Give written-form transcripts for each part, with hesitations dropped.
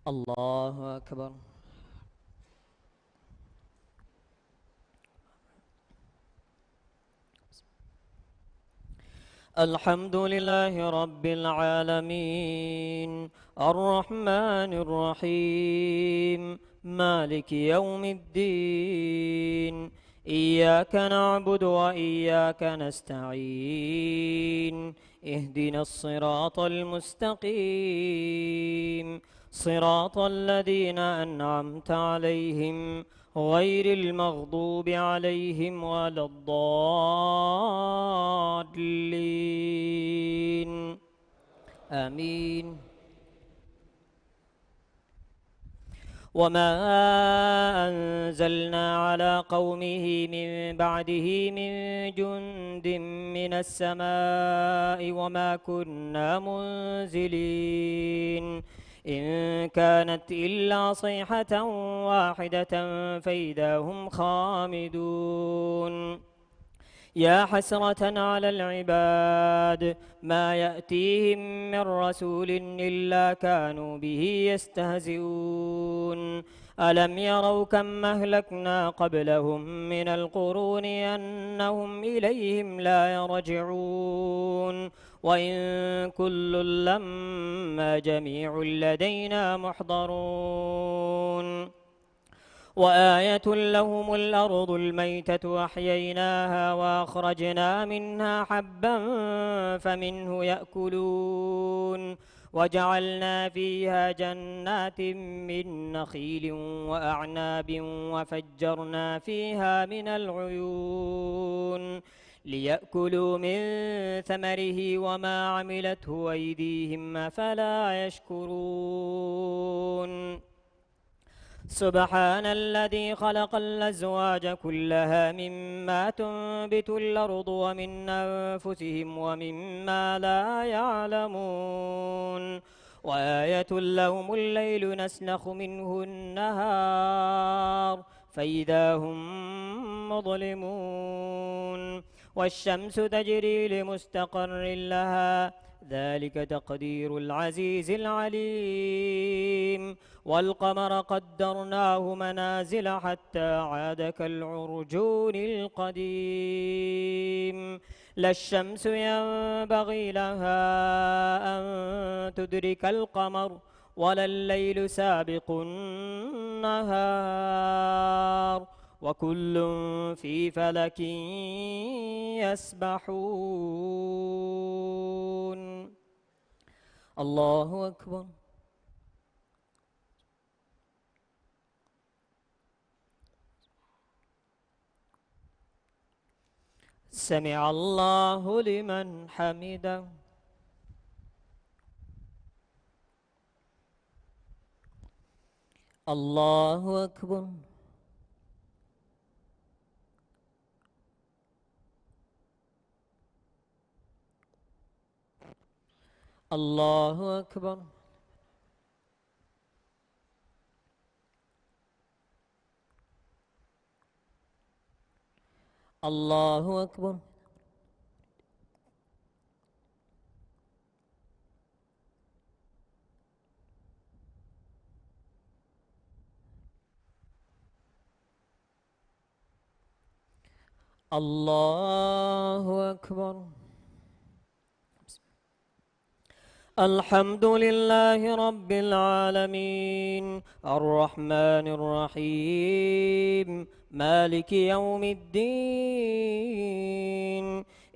الله أكبر. الحمد لله رب العالمين الرحمن الرحيم مالك يوم الدين إياك نعبد وإياك نستعين اهدنا الصراط المستقيم صراط الذين أنعمت عليهم غير المغضوب عليهم ولا الضالين آمين. وما أنزلنا على قومه من بعده من جند من السماء وما كنا منزلين إن كانت إلا صيحة واحدة فإذا هم خامدون يا حسرة على العباد ما يأتيهم من رسول إلا كانوا به يستهزئون ألم يروا كم أهلكنا قبلهم من القرون أنهم إليهم لا يرجعون وإن كل لما جميع لدينا محضرون وآية لهم الأرض الميتة أحييناها وأخرجنا منها حبا فمنه يأكلون وجعلنا فيها جنات من نخيل وأعناب وفجرنا فيها من العيون ليأكلوا من ثمره وما عملته أيديهم أفلا يشكرون سبحان الذي خلق الأزواج كلها مما تنبت الأرض ومن أنفسهم ومما لا يعلمون وآية لهم الليل نسلخ منه النهار فإذا هم مظلمون والشمس تجري لمستقر لها ذلك تقدير العزيز العليم والقمر قدرناه منازل حتى عاد كالعرجون القديم لا الشمس ينبغي لها أن تدرك القمر ولا الليل سابق النهار وكل في فلك يسبحون. الله أكبر. سمع الله لمن حمده. الله أكبر. الله أكبر. الله أكبر. الله أكبر. الحمد لله رب العالمين الرحمن الرحيم مالك يوم الدين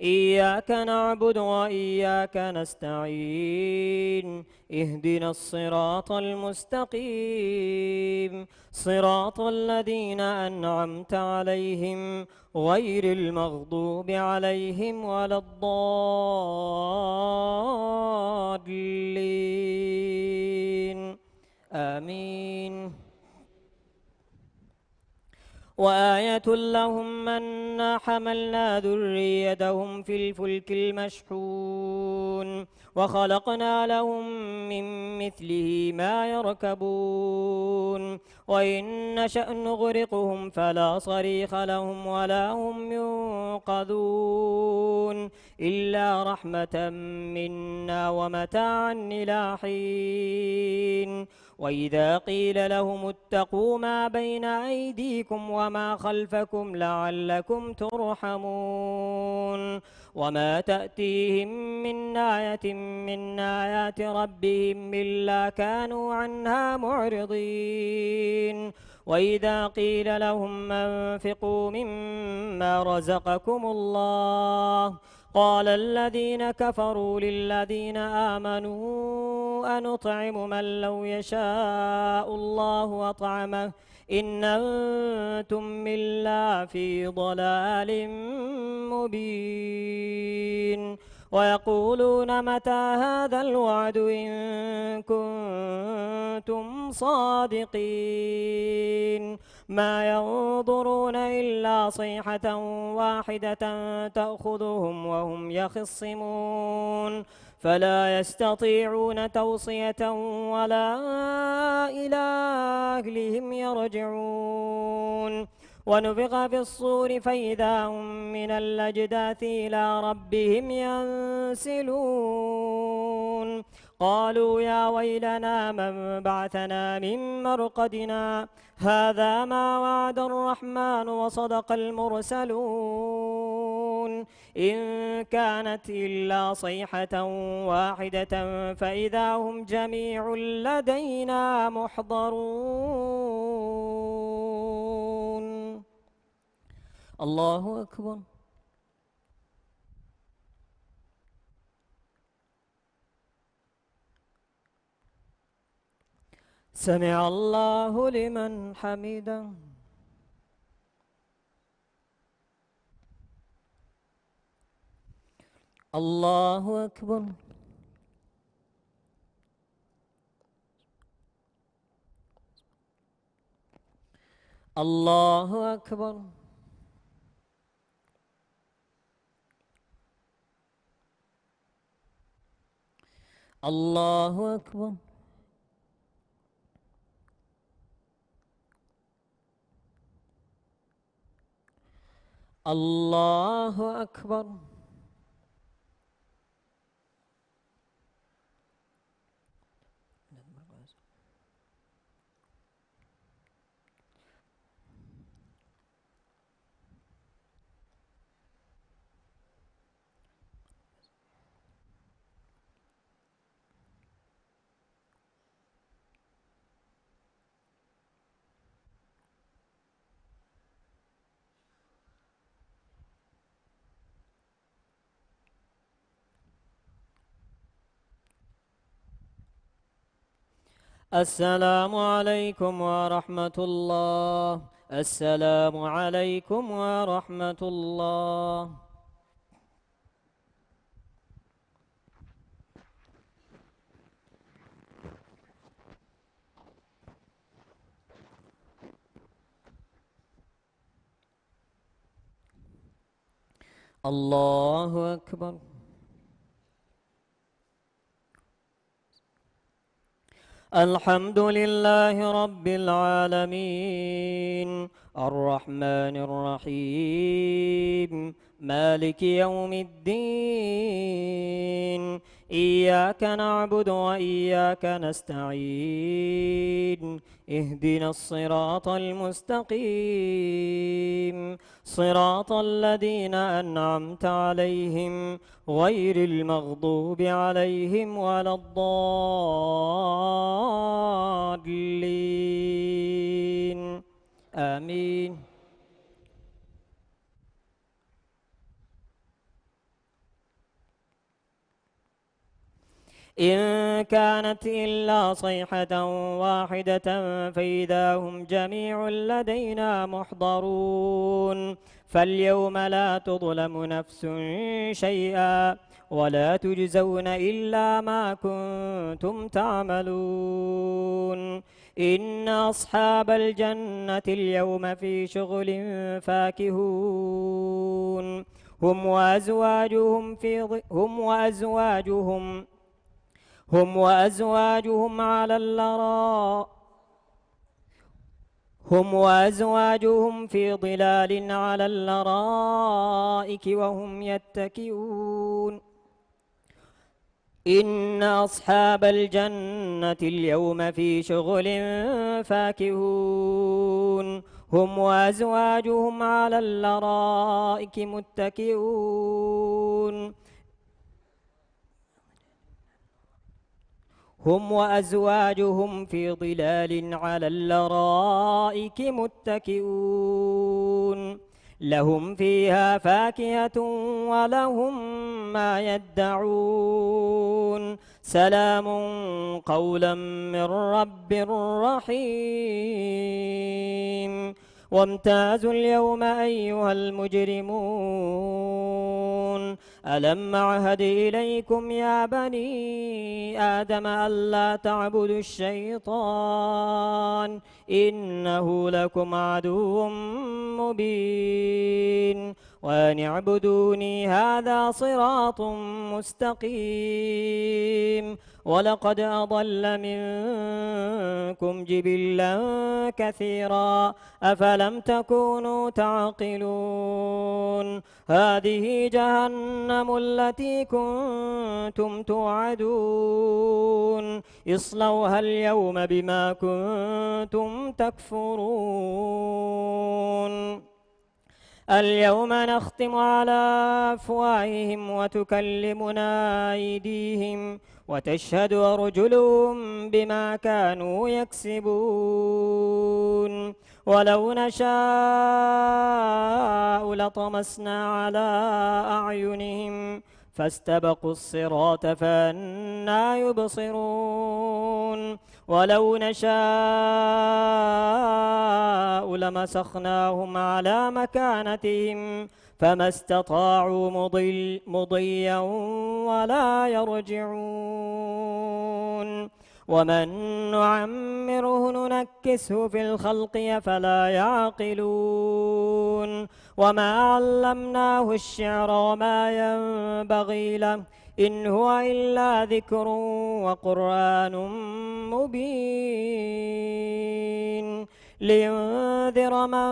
إياك نعبد وإياك نستعين اهدنا الصراط المستقيم صراط الذين أنعمت عليهم غير المغضوب عليهم ولا الضالين آمين. وآية لهم أنا حملنا ذريتهم في الفلك المشحون وخلقنا لهم من مثله ما يركبون وإن نشأ نغرقهم فلا صريخ لهم ولا هم ينقذون إلا رحمة منا ومتاعا إلى حين وإذا قيل لهم اتقوا ما بين أيديكم وما خلفكم لعلكم ترحمون وما تأتيهم من آية من آيات ربهم إلا كانوا عنها معرضين وإذا قيل لهم أنفقوا مما رزقكم الله قال الذين كفروا للذين آمنوا أنطعم من لو يشاء الله أطعمه إن أنتم إلا في ضلال مبين ويقولون متى هذا الوعد إن كنتم صادقين ما ينظرون إلا صيحة واحدة تأخذهم وهم يخصمون فلا يستطيعون توصية ولا إلى أهلهم يرجعون ونفخ في الصور فإذا هم من الأجداث إلى ربهم ينسلون قالوا يا ويلنا من بعثنا من مرقدنا هذا ما وعد الرحمن وصدق المرسلون إن كانت إلا صيحة واحدة فإذا هم جميع لدينا محضرون الله أكبر سمع الله لمن حمده الله أكبر الله أكبر الله أكبر الله أكبر السلام عليكم ورحمة الله السلام عليكم ورحمة الله الله أكبر الحمد لله رب العالمين الرحمن الرحيم مالك يوم الدين إياك نعبد وإياك نستعين اهدنا الصراط المستقيم صراط الذين أنعمت عليهم غير المغضوب عليهم ولا الضالين آمين إن كانت إلا صيحة واحدة فإذا هم جميع لدينا محضرون فاليوم لا تظلم نفس شيئا ولا تجزون إلا ما كنتم تعملون إن أصحاب الجنة اليوم في شغل فاكهون هم وأزواجهم هم وأزواجهم في ظلال على الأرائك وهم يتكئون إن أصحاب الجنة اليوم في شغل فاكهون هم وأزواجهم على الأرائك متكئون هم وأزواجهم في ظلال على الأرائك متكئون لهم فيها فاكهة ولهم ما يدعون سلام قولا من رب رحيم وامتازوا اليوم أيها المجرمون ألم أعهد إليكم يا بني آدم ألا تعبدوا الشيطان إنه لكم عدو مبين وأن اعبدوني هذا صراط مستقيم ولقد أضل منكم جبلا كثيرا أفلم تكونوا تعقلون هذه جهنم التي كنتم توعدون اصلوها اليوم بما كنتم تكفرون اليوم نختم على أفواههم وتكلمنا أيديهم وتشهد أرجلهم بما كانوا يكسبون ولو نشاء لطمسنا على أعينهم فاستبقوا الصراط فأنى يبصرون ولو نشاء لمسخناهم على مكانتهم فما استطاعوا مضيا ولا يرجعون ومن نعمره ننكسه في الخلق أفلا يعقلون وما علمناه الشعر وما ينبغي له إن هو إلا ذكر وقرآن مبين لينذر من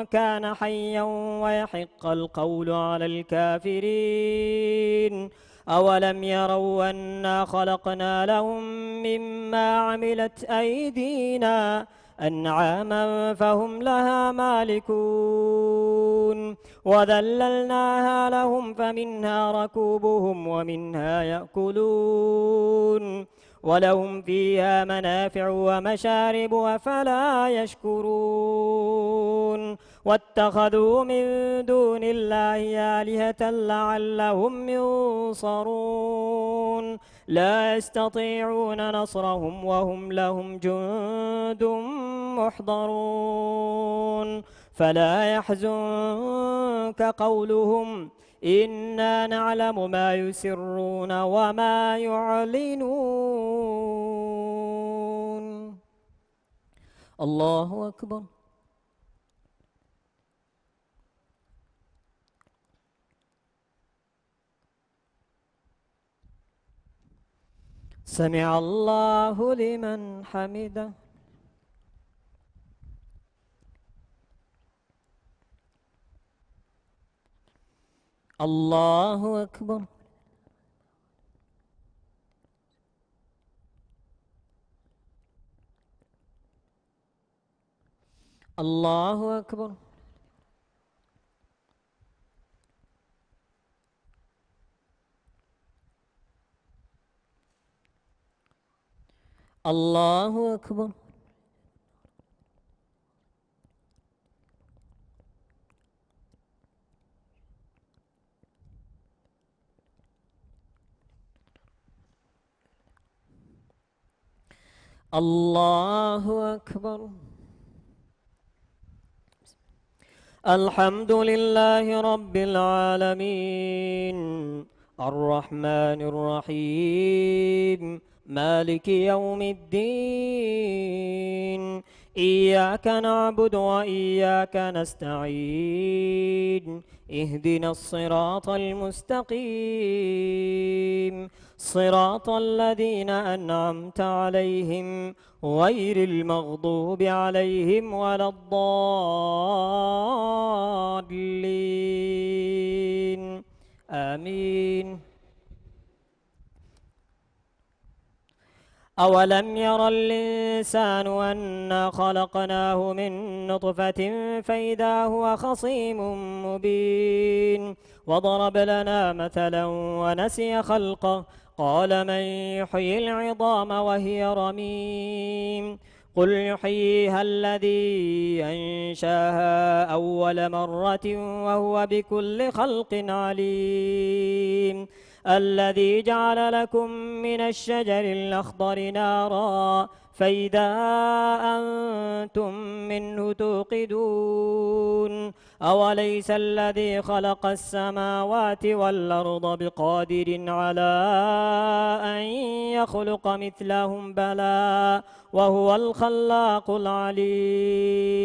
كان حيا ويحق القول على الكافرين أولم يروا أنا خلقنا لهم مما عملت أيدينا أنعاما فهم لها مالكون وذللناها لهم فمنها ركوبهم ومنها يأكلون ولهم فيها منافع ومشارب أفلا يشكرون واتخذوا من دون الله آلهة لعلهم ينصرون لا يستطيعون نصرهم وهم لهم جند محضرون فلا يحزنك قولهم إنا نعلم ما يسرون وما يعلنون الله أكبر سمع الله لمن حمده الله أكبر الله أكبر الله أكبر الله أكبر الحمد لله رب العالمين الرحمن الرحيم مالك يوم الدين إياك نعبد وإياك نستعين اهدنا الصراط المستقيم صراط الذين أنعمت عليهم غير المغضوب عليهم ولا الضالين آمين. أولم ير الإنسان أنا خلقناه من نطفة فإذا هو خصيم مبين وضرب لنا مثلا ونسي خلقه قال من يحيي العظام وهي رميم قل يحييها الذي أنشاها أول مرة وهو بكل خلق عليم الذي جعل لكم من الشجر الأخضر نارا فإذا أنتم منه توقدون أوليس الذي خلق السماوات والأرض بقادر على أن يخلق مثلهم بلى وهو الخلاق العليم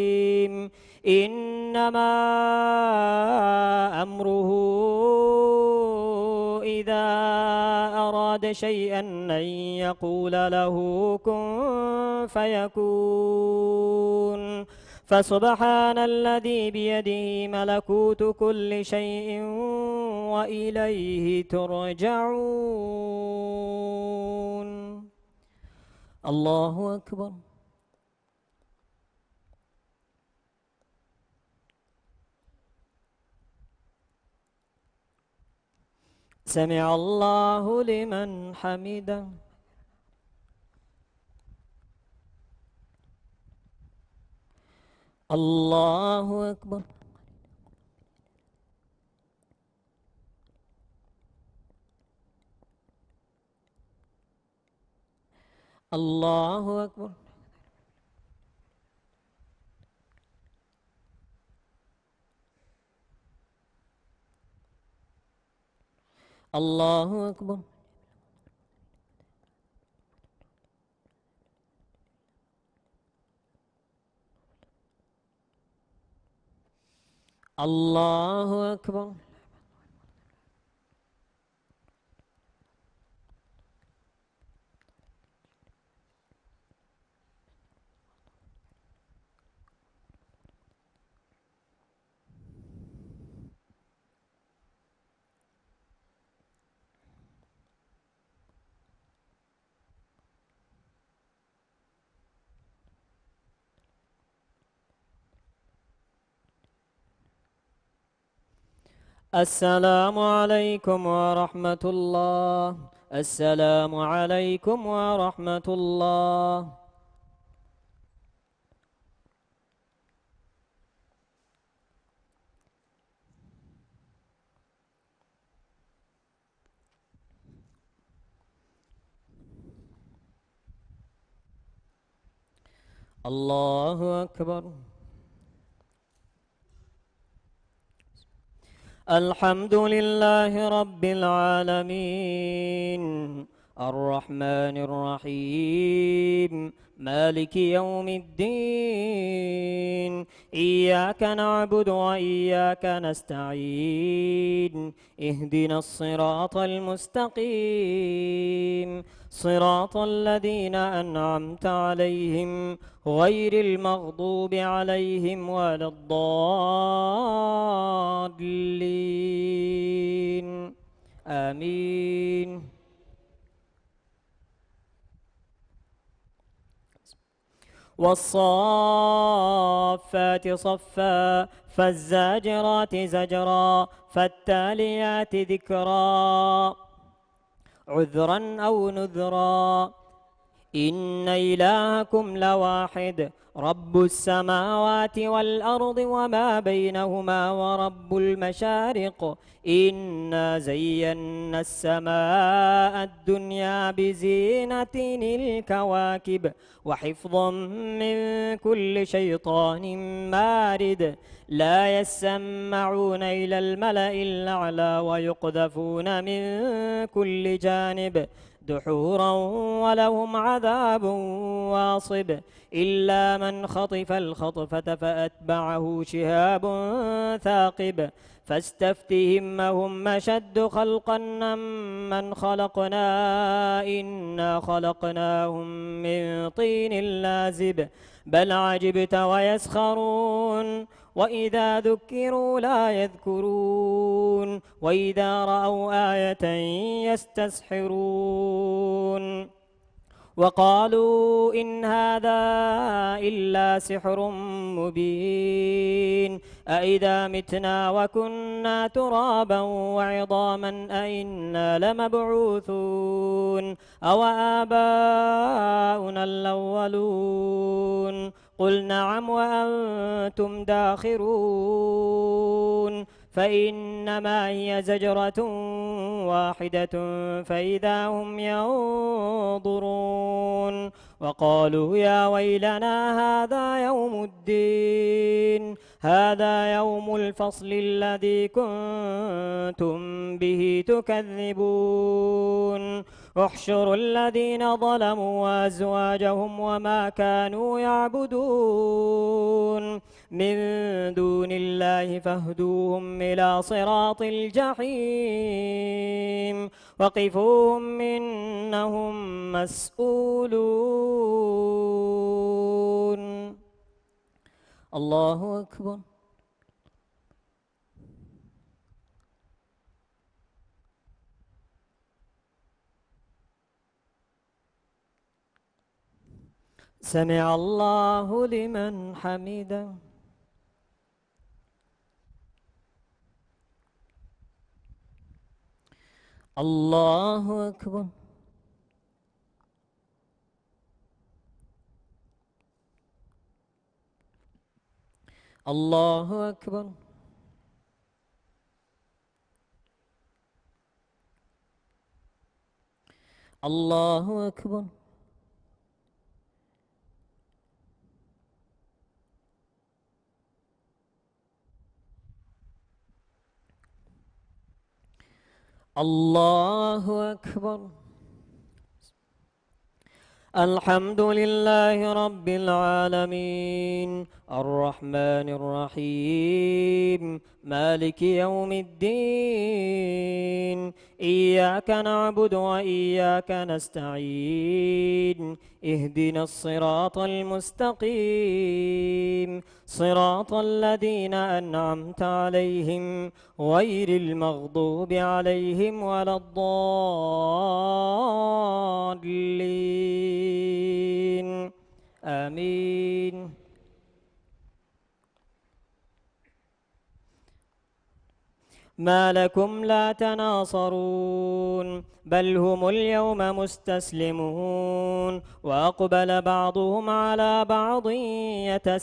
إنما أمره إذا أراد شيئا أن يقول له كن فيكون فسبحان الذي بيده ملكوت كل شيء وإليه ترجعون. الله أكبر. سمع الله لمن حمده. الله أكبر. الله أكبر. الله أكبر. الله أكبر. السلام عليكم ورحمة الله. السلام عليكم ورحمة الله. الله أكبر. الحمد لله رب العالمين الرحمن الرحيم مالك يوم الدين إياك نعبد وإياك نستعين اهدنا الصراط المستقيم صراط الذين أنعمت عليهم غير المغضوب عليهم ولا الضالين آمين. والصافات صفا فالزاجرات زجرا فالتاليات ذكرا عذرا أو نذرا إن إلهكم لواحد رب السماوات والأرض وما بينهما ورب المشارق إنا زينا السماء الدنيا بزينة الكواكب وحفظا من كل شيطان مارد لا يسمعون إلى الملأ الأعلى ويقذفون من كل جانب دحورا ولهم عذاب واصب إلا من خطف الخطفة فأتبعه شهاب ثاقب فاستفتهم هم أشد خلقا من خلقنا إنا خلقناهم من طين لازب بل عجبت ويسخرون وإذا ذكروا لا يذكرون وإذا رأوا آية يستسحرون وقالوا إن هذا إلا سحر مبين أإذا متنا وكنا ترابا وعظاما أإنا لمبعوثون أو آباؤنا الأولون قل نعم وأنتم داخرون فإنما هي زجرة واحدة فإذا هم ينظرون وقالوا يا ويلنا هذا يوم الدين هذا يوم الفصل الذي كنتم به تكذبون احشروا الذين ظلموا وأزواجهم وما كانوا يعبدون من دون الله فاهدوهم إلى صراط الجحيم وقفوهم إنهم مسؤولون. الله أكبر. سمع الله لمن حمده. الله أكبر. الله أكبر. الله أكبر. الله أكبر. الحمد لله رب العالمين الرحمن الرحيم مالك يوم الدين إياك نعبد وإياك نستعين اهدنا الصراط المستقيم صراط الذين أنعمت عليهم غير المغضوب عليهم ولا الضالين آمين. ما لكم لا تناصرون بل هم اليوم مستسلمون وأقبل بعضهم على بعض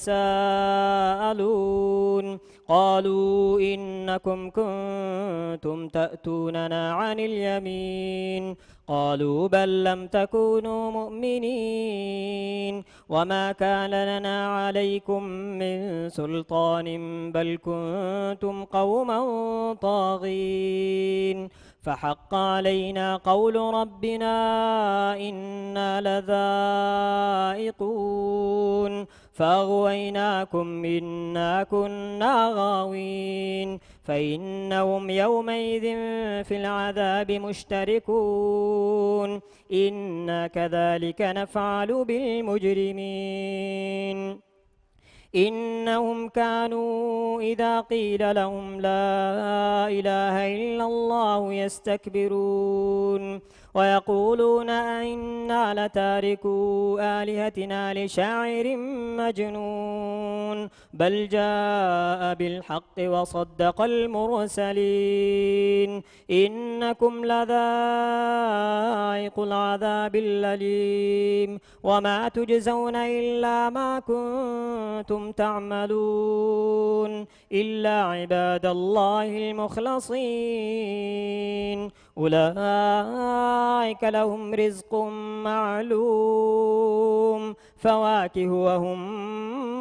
يتساءلون قالوا إنكم كنتم تأتوننا عن اليمين قالوا بل لم تكونوا مؤمنين وما كان لنا عليكم من سلطان بل كنتم قوما طاغين فحق علينا قول ربنا إنا لذائقون فأغويناكم إنا كنا غاوين فإنهم يومئذ في العذاب مشتركون إنا كذلك نفعل بالمجرمين إنهم كانوا إذا قيل لهم لا إله إلا الله يستكبرون ويقولون أئنا لتاركو آلهتنا لشاعر مجنون بل جاء بالحق وصدق المرسلين إنكم لذائق العذاب الأليم وما تجزون إلا ما كنتم تعملون إلا عباد الله المخلصين أولئك لهم رزق معلوم فواكه وهم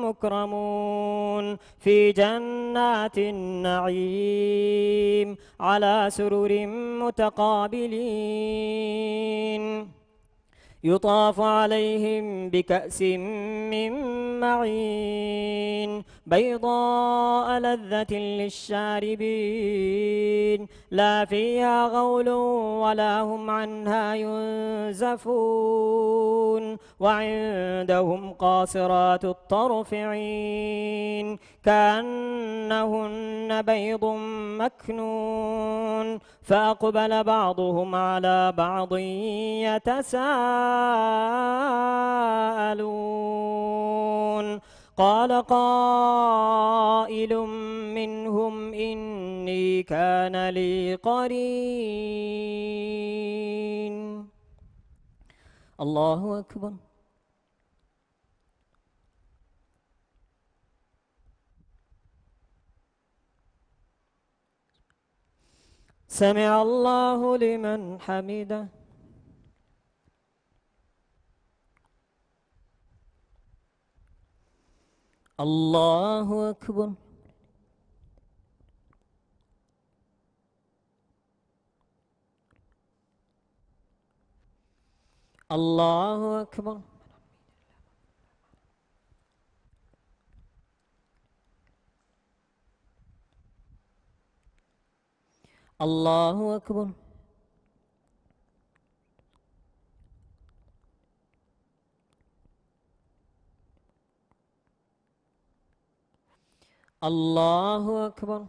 مكرمون في جنات النعيم على سرر متقابلين يطاف عليهم بكأس من معين بيضاء لذة للشاربين لا فيها غول ولا هم عنها ينزفون وعندهم قاصرات الطرف عين كأنهن بيض مكنون فأقبل بعضهم على بعض يتساءلون قال قائل منهم إني كان لي قرين. الله أكبر. سمع الله لمن حمده. الله أكبر. الله أكبر. الله أكبر. الله أكبر.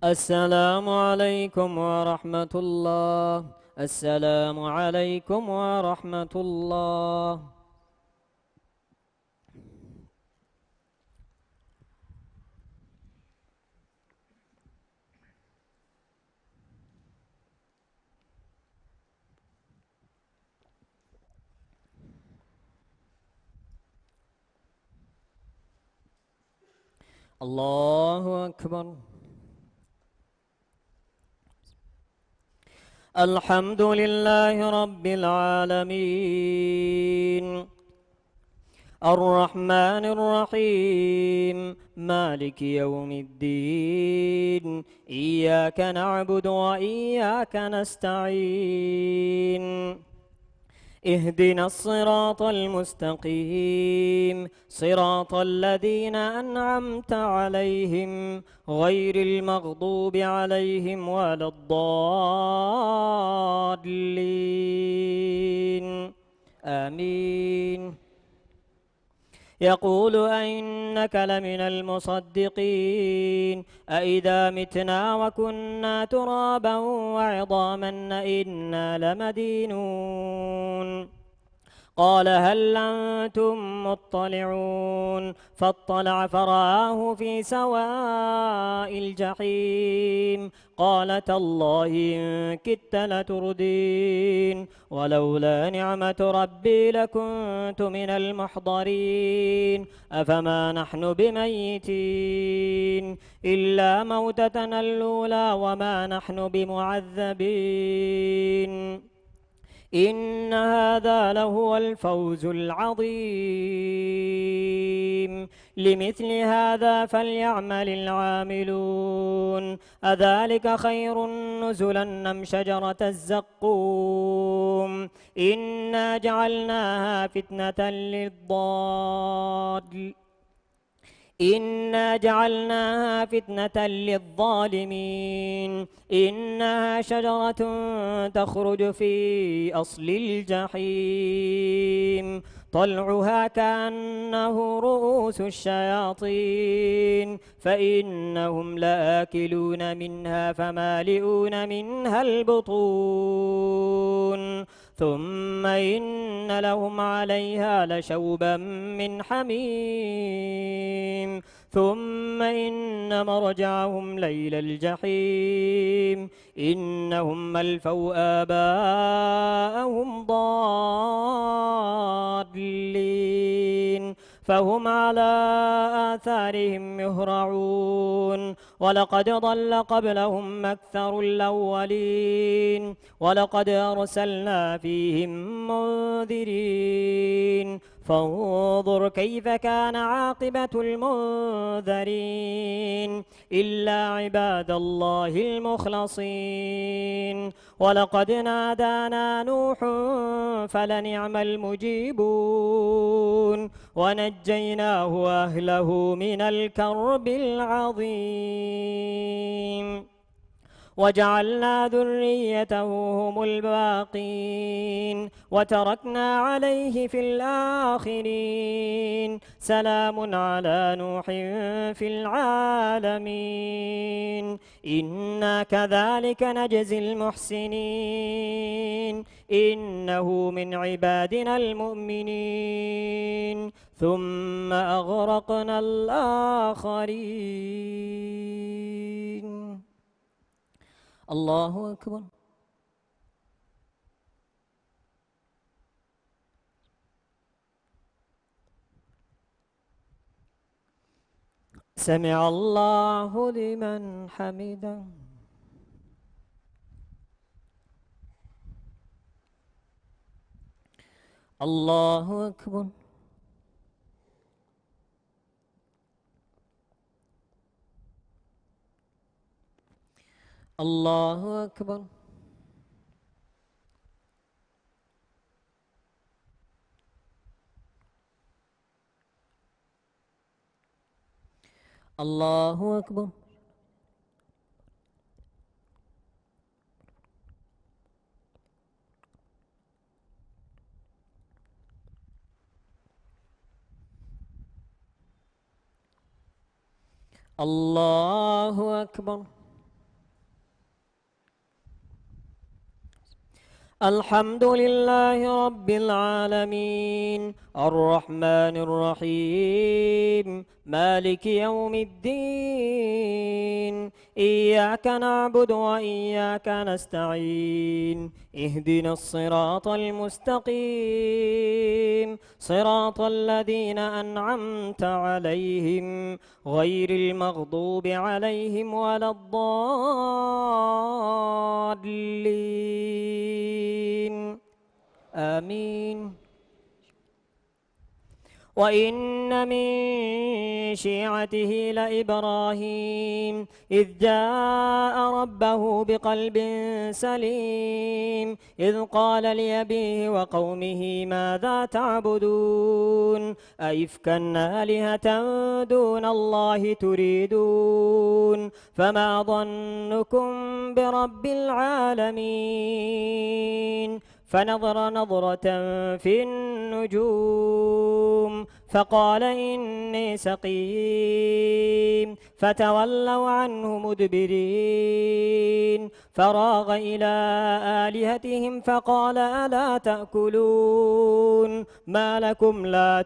السلام عليكم ورحمة الله. السلام عليكم ورحمة الله. الله أكبر. الحمد لله رب العالمين الرحمن الرحيم مالك يوم الدين إياك نعبد وإياك نستعين اهدنا الصراط المستقيم صراط الذين أنعمت عليهم غير المغضوب عليهم ولا الضالين آمين. يقول أئنك لمن المصدقين أئذا متنا وكنا ترابا وعظاما أئنا لمدينون قال هل أنتم مطلعون فاطلع فرآه في سواء الجحيم قال تالله إن كدت لتردين ولولا نعمة ربي لكنت من المحضرين أفما نحن بميتين إلا موتتنا الأولى وما نحن بمعذبين إن هذا لهو الفوز العظيم لمثل هذا فليعمل العاملون أذلك خير نزلا أم شجرة الزقوم إنا جعلناها فتنة للظالمين إنها شجرة تخرج في أصل الجحيم طلعها كأنه رؤوس الشياطين فإنهم لآكلون منها فمالئون منها البطون ثم إن لهم عليها لشوبا من حميم ثم إن مرجعهم ليل الجحيم إنهم ألفوا آباءهم ضالين فهم على آثارهم يهرعون ولقد ضل قبلهم أكثر الأولين ولقد أرسلنا فيهم منذرين فانظر كيف كان عاقبة المنذرين إلا عباد الله المخلصين ولقد نادانا نوح فلنعم المجيبون ونجيناه وأهله من الكرب العظيم وجعلنا ذريته هم الباقين وتركنا عليه في الآخرين سلام على نوح في العالمين إنا كذلك نجزي المحسنين إنه من عبادنا المؤمنين ثم أغرقنا الآخرين. الله أكبر. سمع الله لمن حمده. الله أكبر. الله أكبر. الله أكبر. الله أكبر. الحمد لله رب العالمين الرحمن الرحيم مالك يوم الدين إياك نعبد وإياك نستعين اهدنا الصراط المستقيم صراط الذين أنعمت عليهم غير المغضوب عليهم ولا الضالين آمين. وإن من شيعته لإبراهيم إذ جاء ربه بقلب سليم إذ قال لأبيه وقومه ماذا تعبدون أئفكا آلهة دون الله تريدون فما ظنكم برب العالمين فنظر نظرة في النجوم فقال إني سقيم فتولوا عنه مدبرين فراغ إلى آلهتهم فقال ألا تأكلون ما لكم لا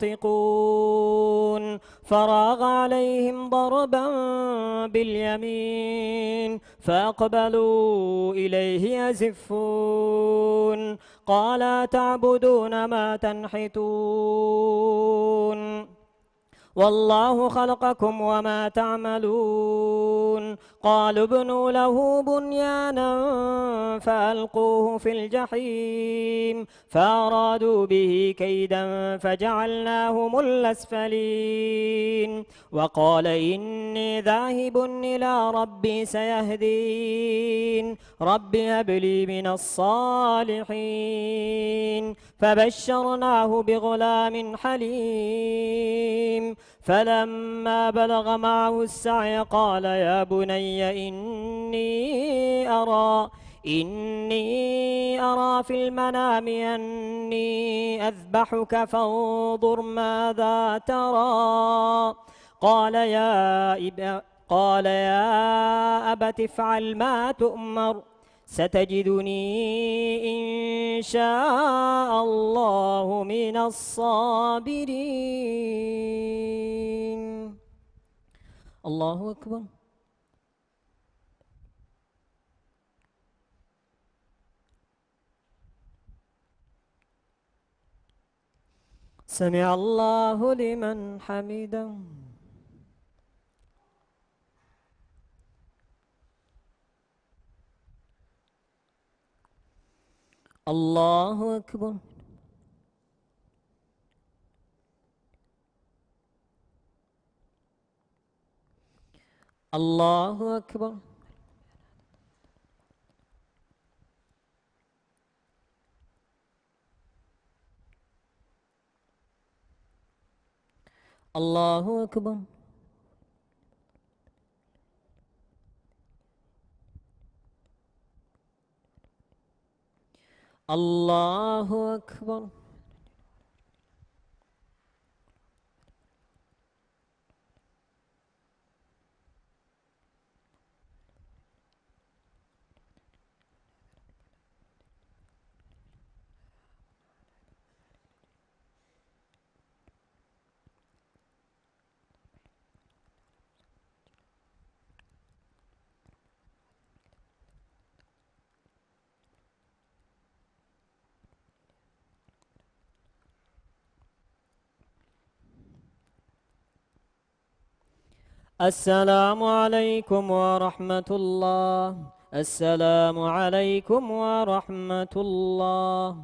تنطقون فراغ عليهم ضربا باليمين فأقبلوا إليه يزفون قال تعبدون ما تنحتون والله خلقكم وما تعملون قالوا ابنوا له بنيانا فألقوه في الجحيم فأرادوا به كيدا فجعلناهم الأسفلين وقال إني ذاهب إلى ربي سيهدين رب هب لي من الصالحين فبشرناه بغلام حليم فلما بلغ معه السعي قال يا بني إني أرى في المنام أني أذبحك فانظر ماذا ترى قال يا أبت افعل ما تؤمر ستجدني إن شاء الله من الصابرين. الله أكبر. سمع الله لمن حمده. الله أكبر. الله أكبر. الله أكبر. الله أكبر. السلام عليكم ورحمة الله. السلام عليكم ورحمة الله.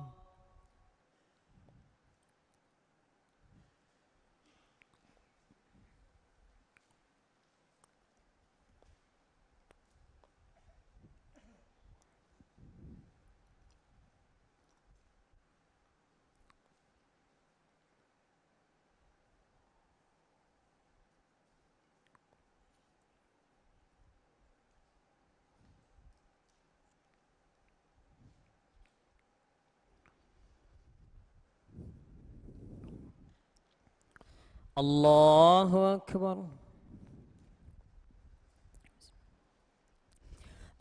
الله أكبر.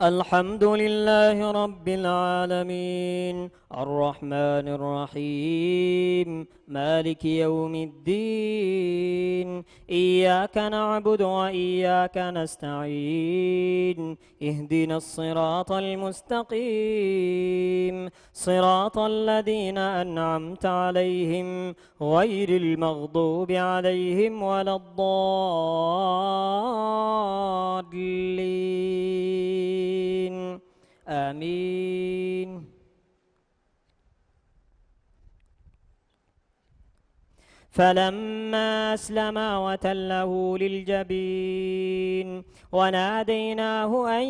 الحمد لله رب العالمين الرحمن الرحيم مالك يوم الدين. إياك نعبد وإياك نستعين. اهدنا الصراط المستقيم صراط الذين أنعمت عليهم غير المغضوب عليهم ولا الضالين. آمين. فلما أسلما وتله للجبين وناديناه أن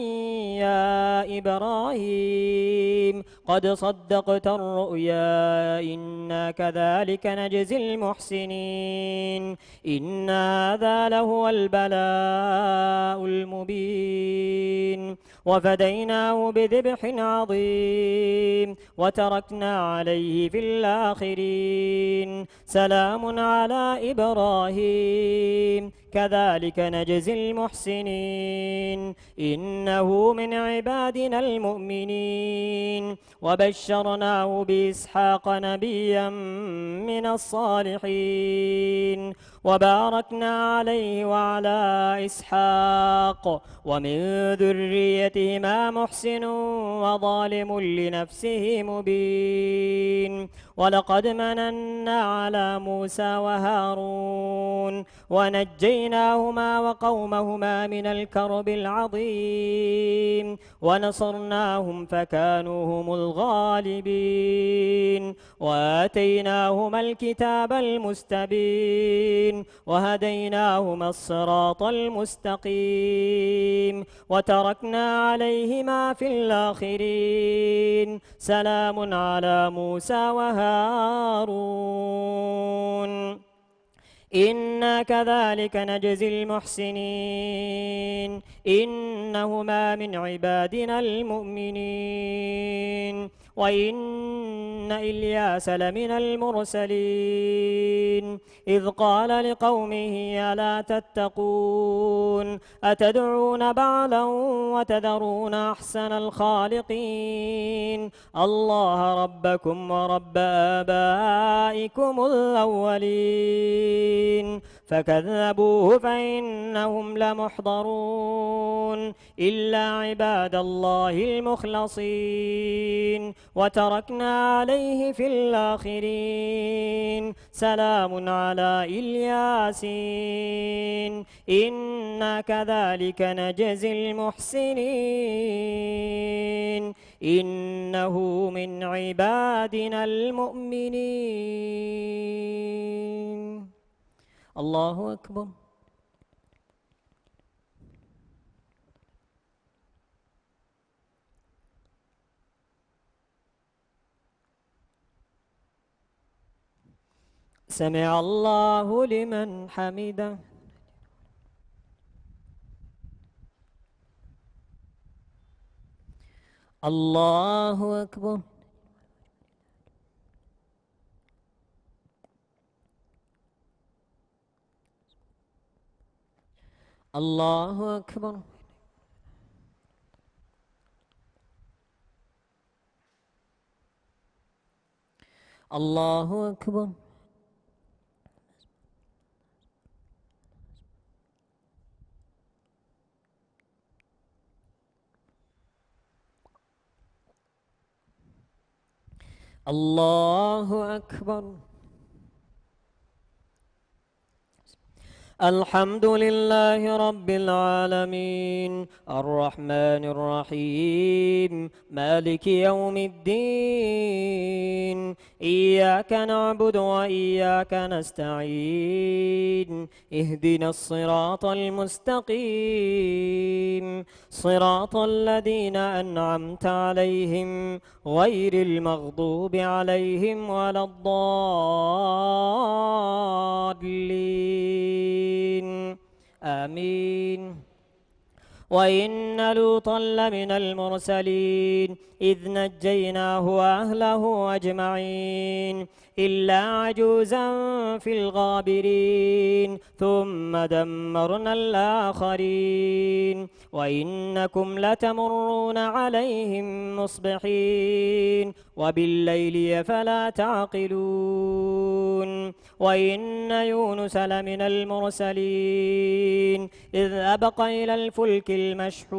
يا إبراهيم قد صدقت الرؤيا إنا كذلك نجزي المحسنين. إن هذا لهو البلاء المبين. وفديناه بذبح عظيم وتركنا عليه في الآخرين. سلام على إبراهيم كذلك نجزي المحسنين. إنه من عبادنا المؤمنين. وبشرناه بإسحاق نبيا من الصالحين. وباركنا عليه وعلى إسحاق ومن ذريتهما محسن وظالم لنفسه مبين. ولقد مننا على موسى وهارون ونجيناهما وقومهما من الكرب العظيم. ونصرناهم فكانوا هم الغالبين. وآتيناهما الكتاب المستبين وهديناهما الصراط المستقيم. وتركنا عليهما في الآخرين. سلام على موسى وهارون إنا كذلك نجزي المحسنين. إنهما من عبادنا المؤمنين. وإن إن إلياس لمن المرسلين إذ قال لقومه ألا تتقون أتدعون بعلا وتذرون أحسن الخالقين الله ربكم ورب آبائكم الأولين فكذبوه فإنهم لمحضرون إلا عباد الله المخلصين وتركنا عليه في الآخرين سلام على الياسين إنا كذلك نجزي المحسنين إنه من عبادنا المؤمنين. الله أكبر. سمع الله لمن حمده. الله أكبر. الله أكبر. الله أكبر. الله أكبر. الحمد لله رب العالمين الرحمن الرحيم مالك يوم الدين إياك نعبد وإياك نستعين اهدنا الصراط المستقيم صراط الذين أنعمت عليهم غير المغضوب عليهم ولا الضالين آمين. وإن لوطا لمن المرسلين إذ نجيناه وأهله أجمعين إلا عجوزا في الغابرين ثم دمرنا الآخرين وإنكم لتمرون عليهم مصبحين وبالليل فلا تعقلون. وإن يونس لمن المرسلين إذ أبق إلى الفلك المشحون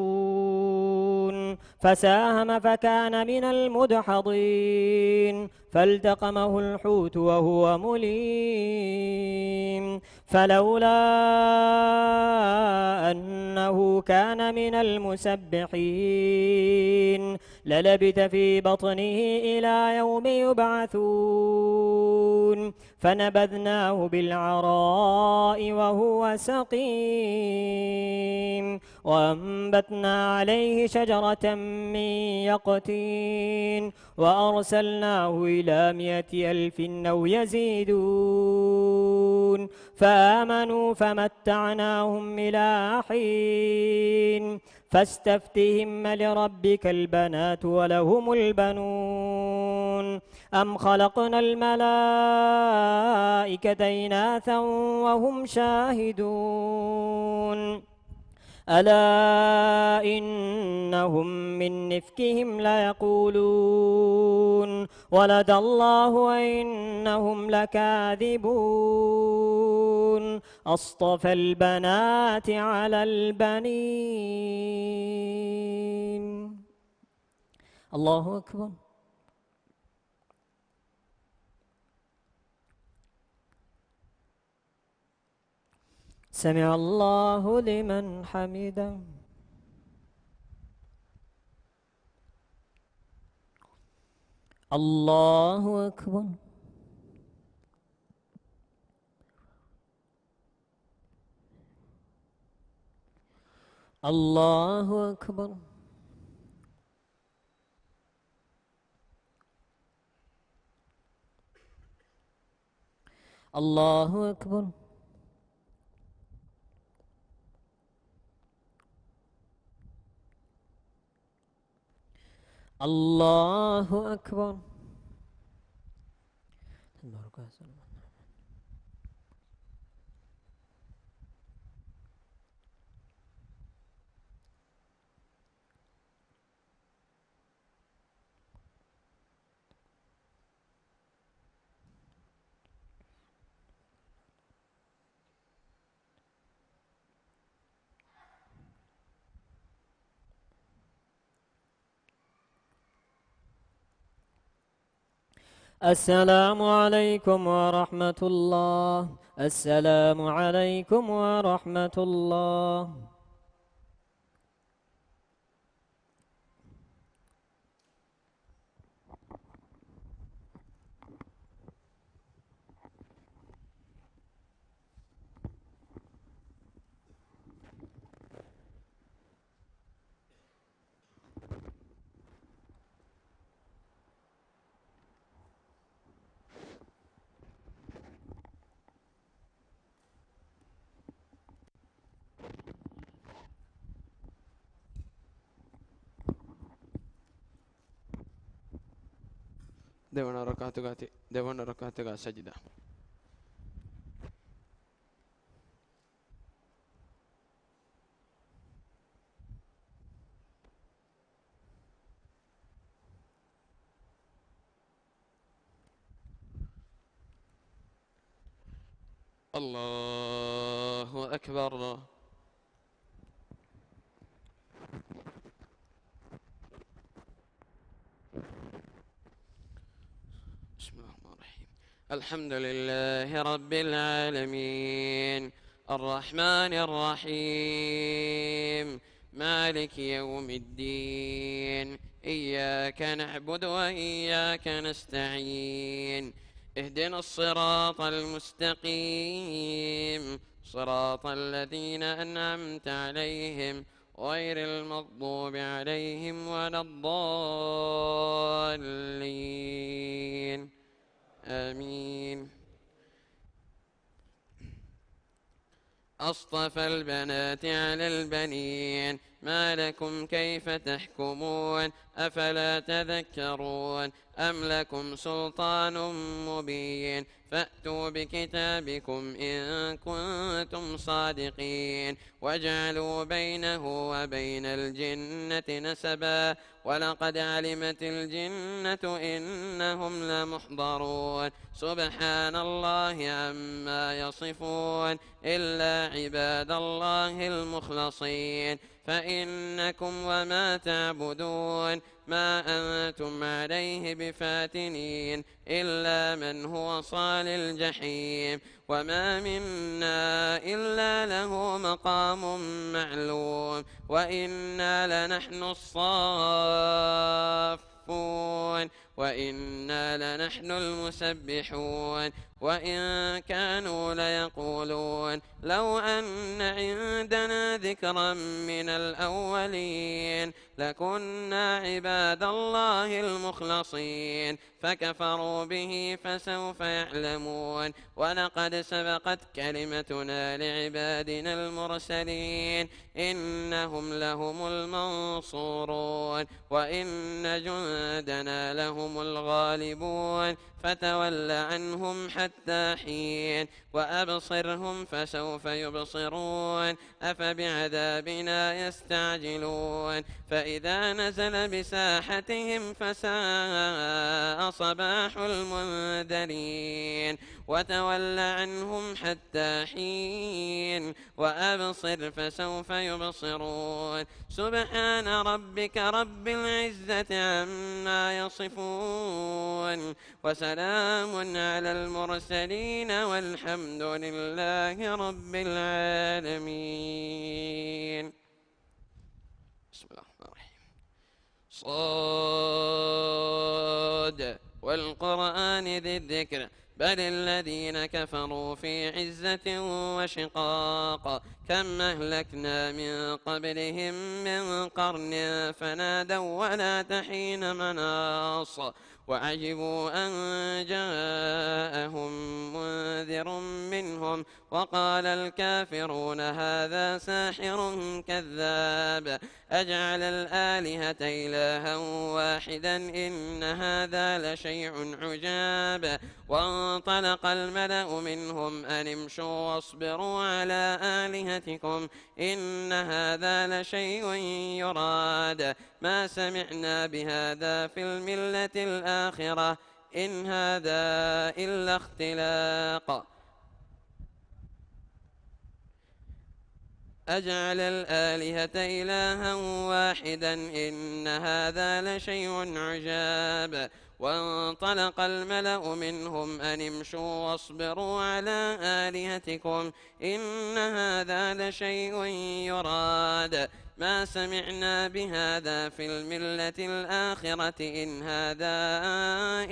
فساهم فكان من المدحضين فالتقمه الحوت وهو مليم فلولا أنه كان من المسبحين للبث في بطنه إلى يوم يبعثون فنبذناه بالعراء وهو سقيم وأنبتنا عليه شجرة من يقطين وأرسلناه إلى 100,000 أو يزيدون فآمنوا فمتعناهم إلى حين فاستفتهم لربك البنات ولهم البنون أم خلقنا الملائكة إناثا وهم شاهدون ألا إنهم من نفكهم ليقولون ولد الله وإنهم لكاذبون أصطفى البنات على البنين. الله أكبر. سمع الله لمن حمده. الله أكبر. الله أكبر. الله أكبر. الله أكبر. السلام عليكم ورحمة الله. السلام عليكم ورحمة الله. devono ركعتك سجدة. الله أكبر. بسم الله الرحمن الرحيم. الحمد لله رب العالمين الرحمن الرحيم مالك يوم الدين إياك نعبد وإياك نستعين اهدنا الصراط المستقيم صراط الذين أنعمت عليهم غير المغضوب عليهم ولا الضالين آمين. أصطفى البنات على البنين ما لكم كيف تحكمون أفلا تذكرون أم لكم سلطان مبين فأتوا بكتابكم إن كنتم صادقين وجعلوا بينه وبين الجنة نسبا ولقد علمت الجنة إنهم لمحضرون سبحان الله عما يصفون إلا عباد الله المخلصين فإنكم وما تعبدون ما أنتم عليه بفاتنين إلا من هو صال الجحيم وما منا إلا له مقام معلوم وإنا لنحن الصافون وإنا لنحن المسبحون وإن كانوا ليقولون لو أن عندنا ذكرا من الأولين لكنا عباد الله المخلصين فكفروا به فسوف يعلمون ولقد سبقت كلمتنا لعبادنا المرسلين إنهم لهم المنصورون وإن جندنا لهم الغالبون فتول عنهم حتى حين وأبصرهم فسوف يبصرون أفبعذابنا يستعجلون فإذا نزل بساحتهم فساء صباح المنذرين وتول عنهم حتى حين وأبصر فسوف يبصرون سبحان ربك رب العزة عما يصفون وسلام على المرسلين والحمد لله رب العالمين. بسم الله الرحمن الرحيم. صاد والقرآن ذي الذكر بل الذين كفروا في عزة وشقاق كم أهلكنا من قبلهم من قرن فنادوا ولا تحين مناص وعجبوا أن جاءهم منذر منهم وقال الكافرون هذا ساحر كذاب أجعل الآلهة إلها واحدا إن هذا لشيء عجاب وانطلق الملأ منهم أن امشوا واصبروا على آلهتكم إن هذا لشيء يراد ما سمعنا بهذا في الملة الآخرة إن هذا إلا اختلاق أجعل الآلهة إلها واحدا إن هذا لشيء عجاب وانطلق الملأ منهم أن امشوا واصبروا على آلهتكم إن هذا لشيء يراد ما سمعنا بهذا في الملة الآخرة إن هذا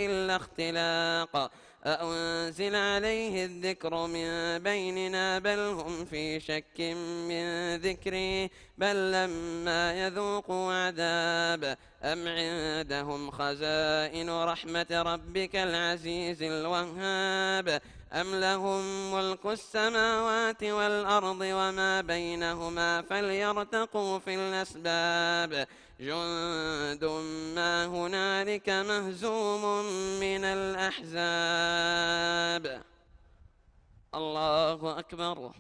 إلا اختلاق أأنزل عليه الذكر من بيننا بل هم في شك من ذكري بل لما يذوقوا عذاب أم عندهم خزائن رحمة ربك العزيز الوهاب أم لهم ملك السماوات والأرض وما بينهما فليرتقوا في الأسباب جند ما هنالك مهزوم من الأحزاب الله أكبر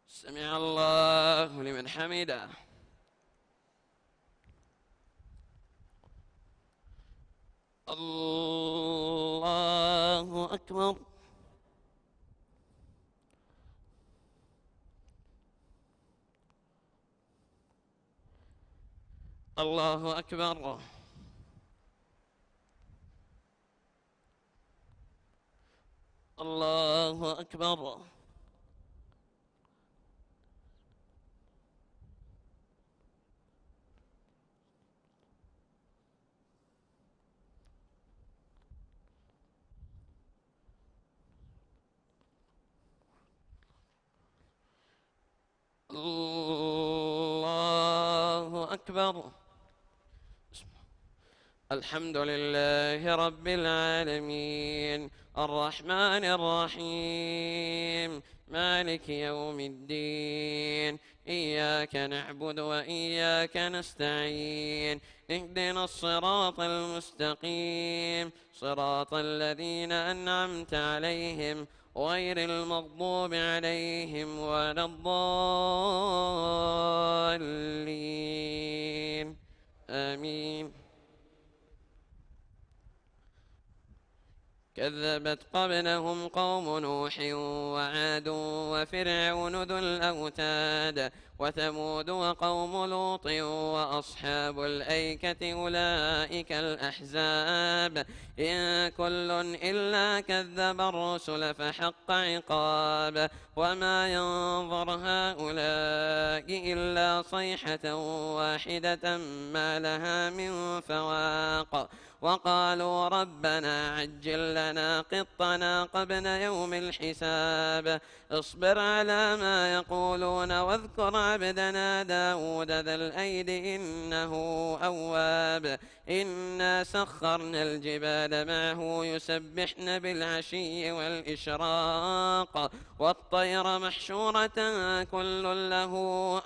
سمع الله لمن حمده الله أكبر الله أكبر الله أكبر الله أكبر الحمد لله رب العالمين الرحمن الرحيم مالك يوم الدين إياك نعبد وإياك نستعين اهدنا الصراط المستقيم صراط الذين أنعمت عليهم غير المغضوب عليهم ولا الضالين آمين كذبت قبلهم قوم نوح وعاد وفرعون ذو الأوتاد وثمود وقوم لوط وأصحاب الأيكة أولئك الأحزاب إن كل إلا كذب الرسل فحق عقاب وما ينظر هؤلاء إلا صيحة واحدة ما لها من فواق وقالوا ربنا عجل لنا قطنا قبل يوم الحساب اصبر على ما يقولون واذكر عبدنا داود ذا الأيد إنه أواب إنا سخرنا الجبال معه يسبحن بالعشي والإشراق والطير محشورة كل له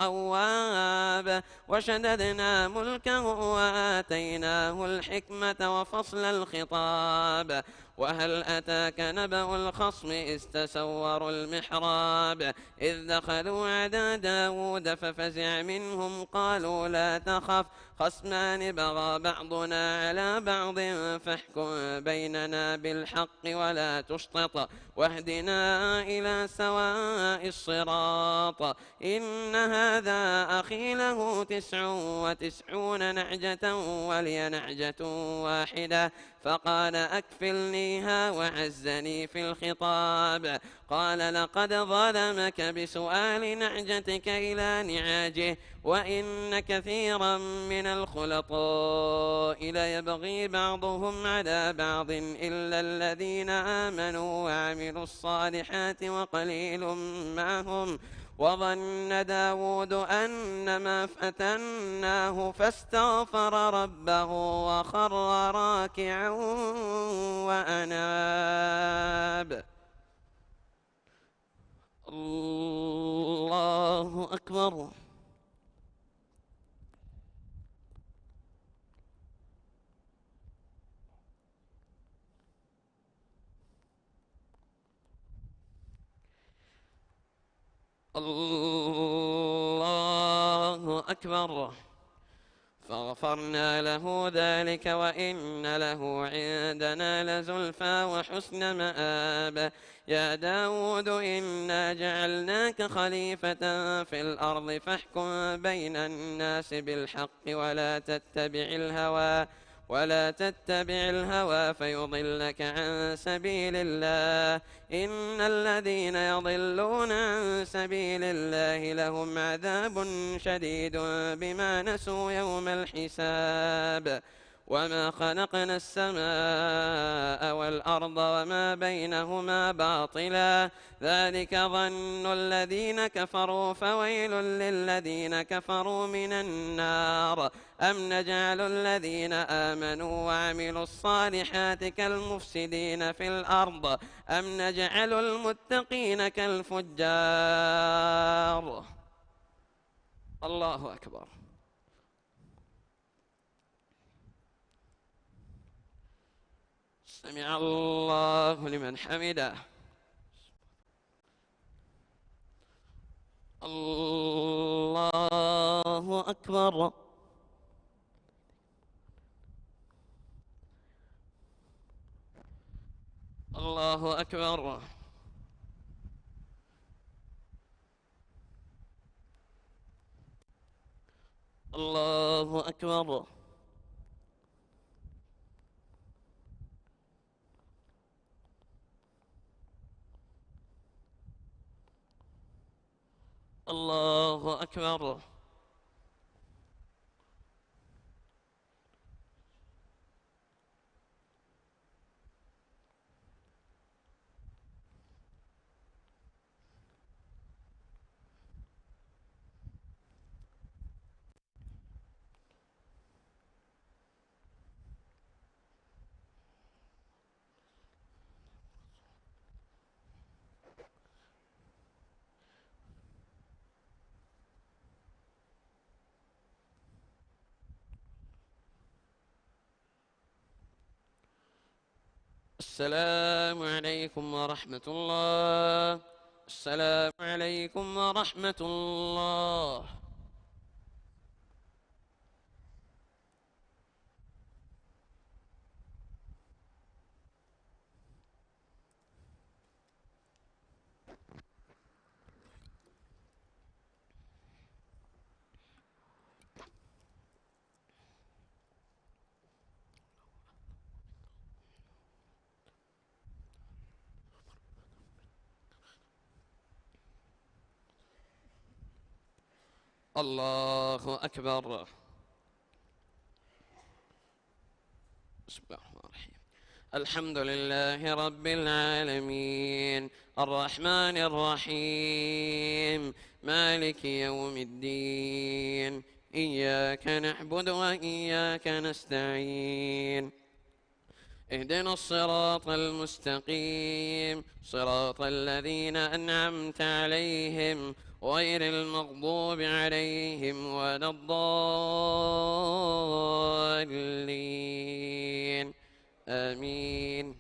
أواب وشددنا ملكه وآتيناه الحكمة وفصل الخطاب وهل أتاك نبأ الخصم إذ تسوروا المحراب إذ دخلوا على داود ففزع منهم قالوا لا تخف خصمان بغى بعضنا على بعض فاحكم بيننا بالحق ولا تشطط واهدنا إلى سواء الصراط إن هذا أخي له 99 نعجة ولي نعجة واحدة فقال أكفلنيها وعزني في الخطاب قال لقد ظلمك بسؤال نعجتك إلى نعاجه وإن كثيرا من الخلطاء ليبغي بعضهم على بعض إلا الذين آمنوا وعملوا الصالحات وقليل ما هم وظن داود أنما فتناه فاستغفر ربه وخر راكعا وأناب. الله أكبر. الله أكبر. فغفرنا له ذلك وإن له عندنا لزلفى وحسن مآب. يا داود إنا جعلناك خليفة في الأرض فاحكم بين الناس بالحق ولا تتبع الهوى فيضلك عن سبيل الله. إن الذين يضلون عن سبيل الله لهم عذاب شديد بما نسوا يوم الحساب. وما خلقنا السماء والأرض وما بينهما باطلا ذلك ظن الذين كفروا فويل للذين كفروا من النار. أم نجعل الذين آمنوا وعملوا الصالحات كالمفسدين في الأرض أم نجعل المتقين كالفجار. الله أكبر. سمع الله لمن حمده. الله أكبر. الله أكبر. الله أكبر. الله أكبر. السلام عليكم ورحمة الله. السلام عليكم ورحمة الله. الله أكبر. بسم الله الرحمن الرحيم. الحمد لله رب العالمين الرحمن الرحيم مالك يوم الدين إياك نعبد وإياك نستعين اهدنا الصراط المستقيم صراط الذين أنعمت عليهم غير المغضوب عليهم ولا الضالين آمين.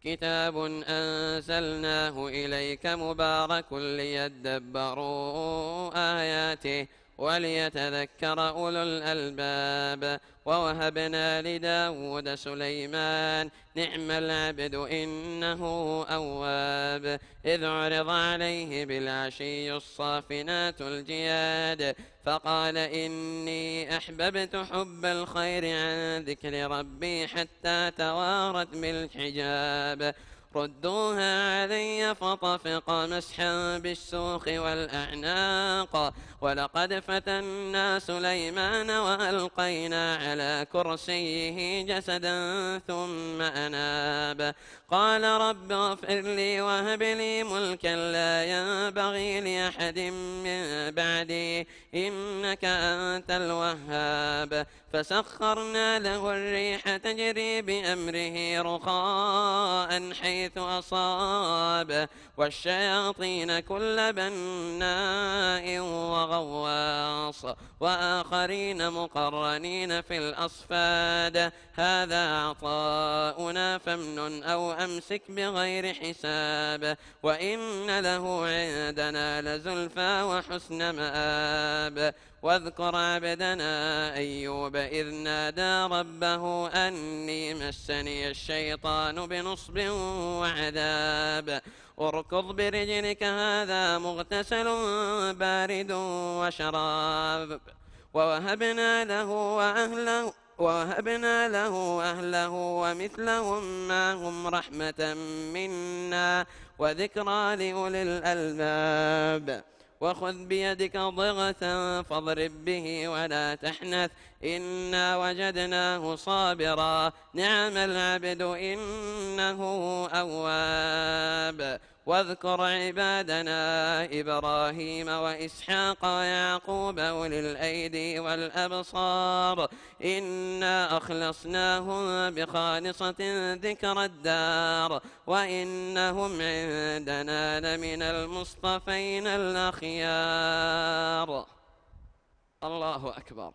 كتاب أنزلناه إليك مبارك ليدبروا آياته وليتذكر أولو الألباب. ووهبنا لداود سليمان نعم العبد إنه أواب. إذ عرض عليه بالعشي الصافنات الجياد فقال إني أحببت حب الخير عن ذكر ربي حتى توارت بالحجاب. ردوها علي فطفق مسحا بالسوق والأعناق ولقد فتنا سليمان وألقينا على كرسيه جسدا ثم أناب قال رب اغفر لي وهب لي ملكا لا ينبغي لأحد من بعدي إنك أنت الوهاب فسخرنا له الريح تجري بأمره رخاء حيث أصاب والشياطين كل بناء وغواص وآخرين مقرنين في الأصفاد هذا عطاؤنا فامنن أو أمسك بغير حساب وإن له عندنا لزلفى وحسن مآب واذكر عبدنا أيوب إذ نادى ربه أني مسني الشيطان بنصب وعذاب اركض برجلك هذا مغتسل بارد وشراب ووهبنا له أهله ومثلهم معهم رحمة منا وذكرى لأولي الألباب وخذ بيدك ضغثا فاضرب به ولا تحنث إنا وجدناه صابرا نعم العبد إنه أواب واذكر عبادنا إبراهيم وإسحاق ويعقوب أولي الأيدي والأبصار إنا أخلصناهم بخالصة ذكر الدار وإنهم عندنا لمن المصطفين الأخيار. الله أكبر.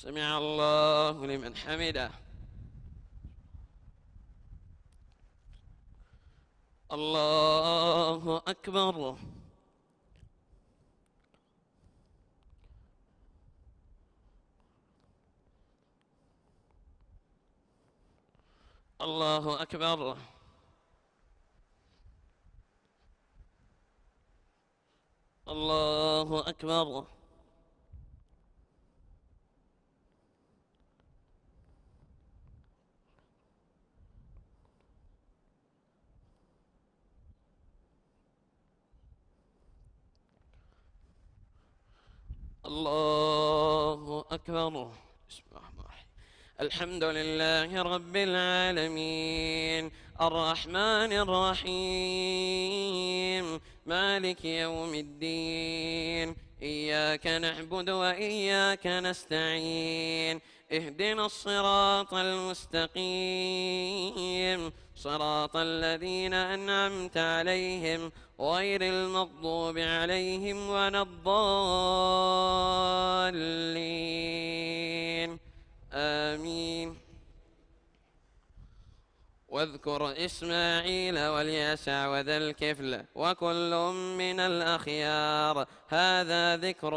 سمع الله لمن حمده. الله أكبر. الله أكبر. الله أكبر. الله أكبر. بسم الله الرحمن الرحيم. الحمد لله رب العالمين الرحمن الرحيم مالك يوم الدين إياك نعبد وإياك نستعين اهدنا الصراط المستقيم صراط الذين أنعمت عليهم غير المغضوب عليهم ولا الضالين آمين. واذكر إسماعيل واليسع وذا الكفل وكل من الأخيار هذا ذكر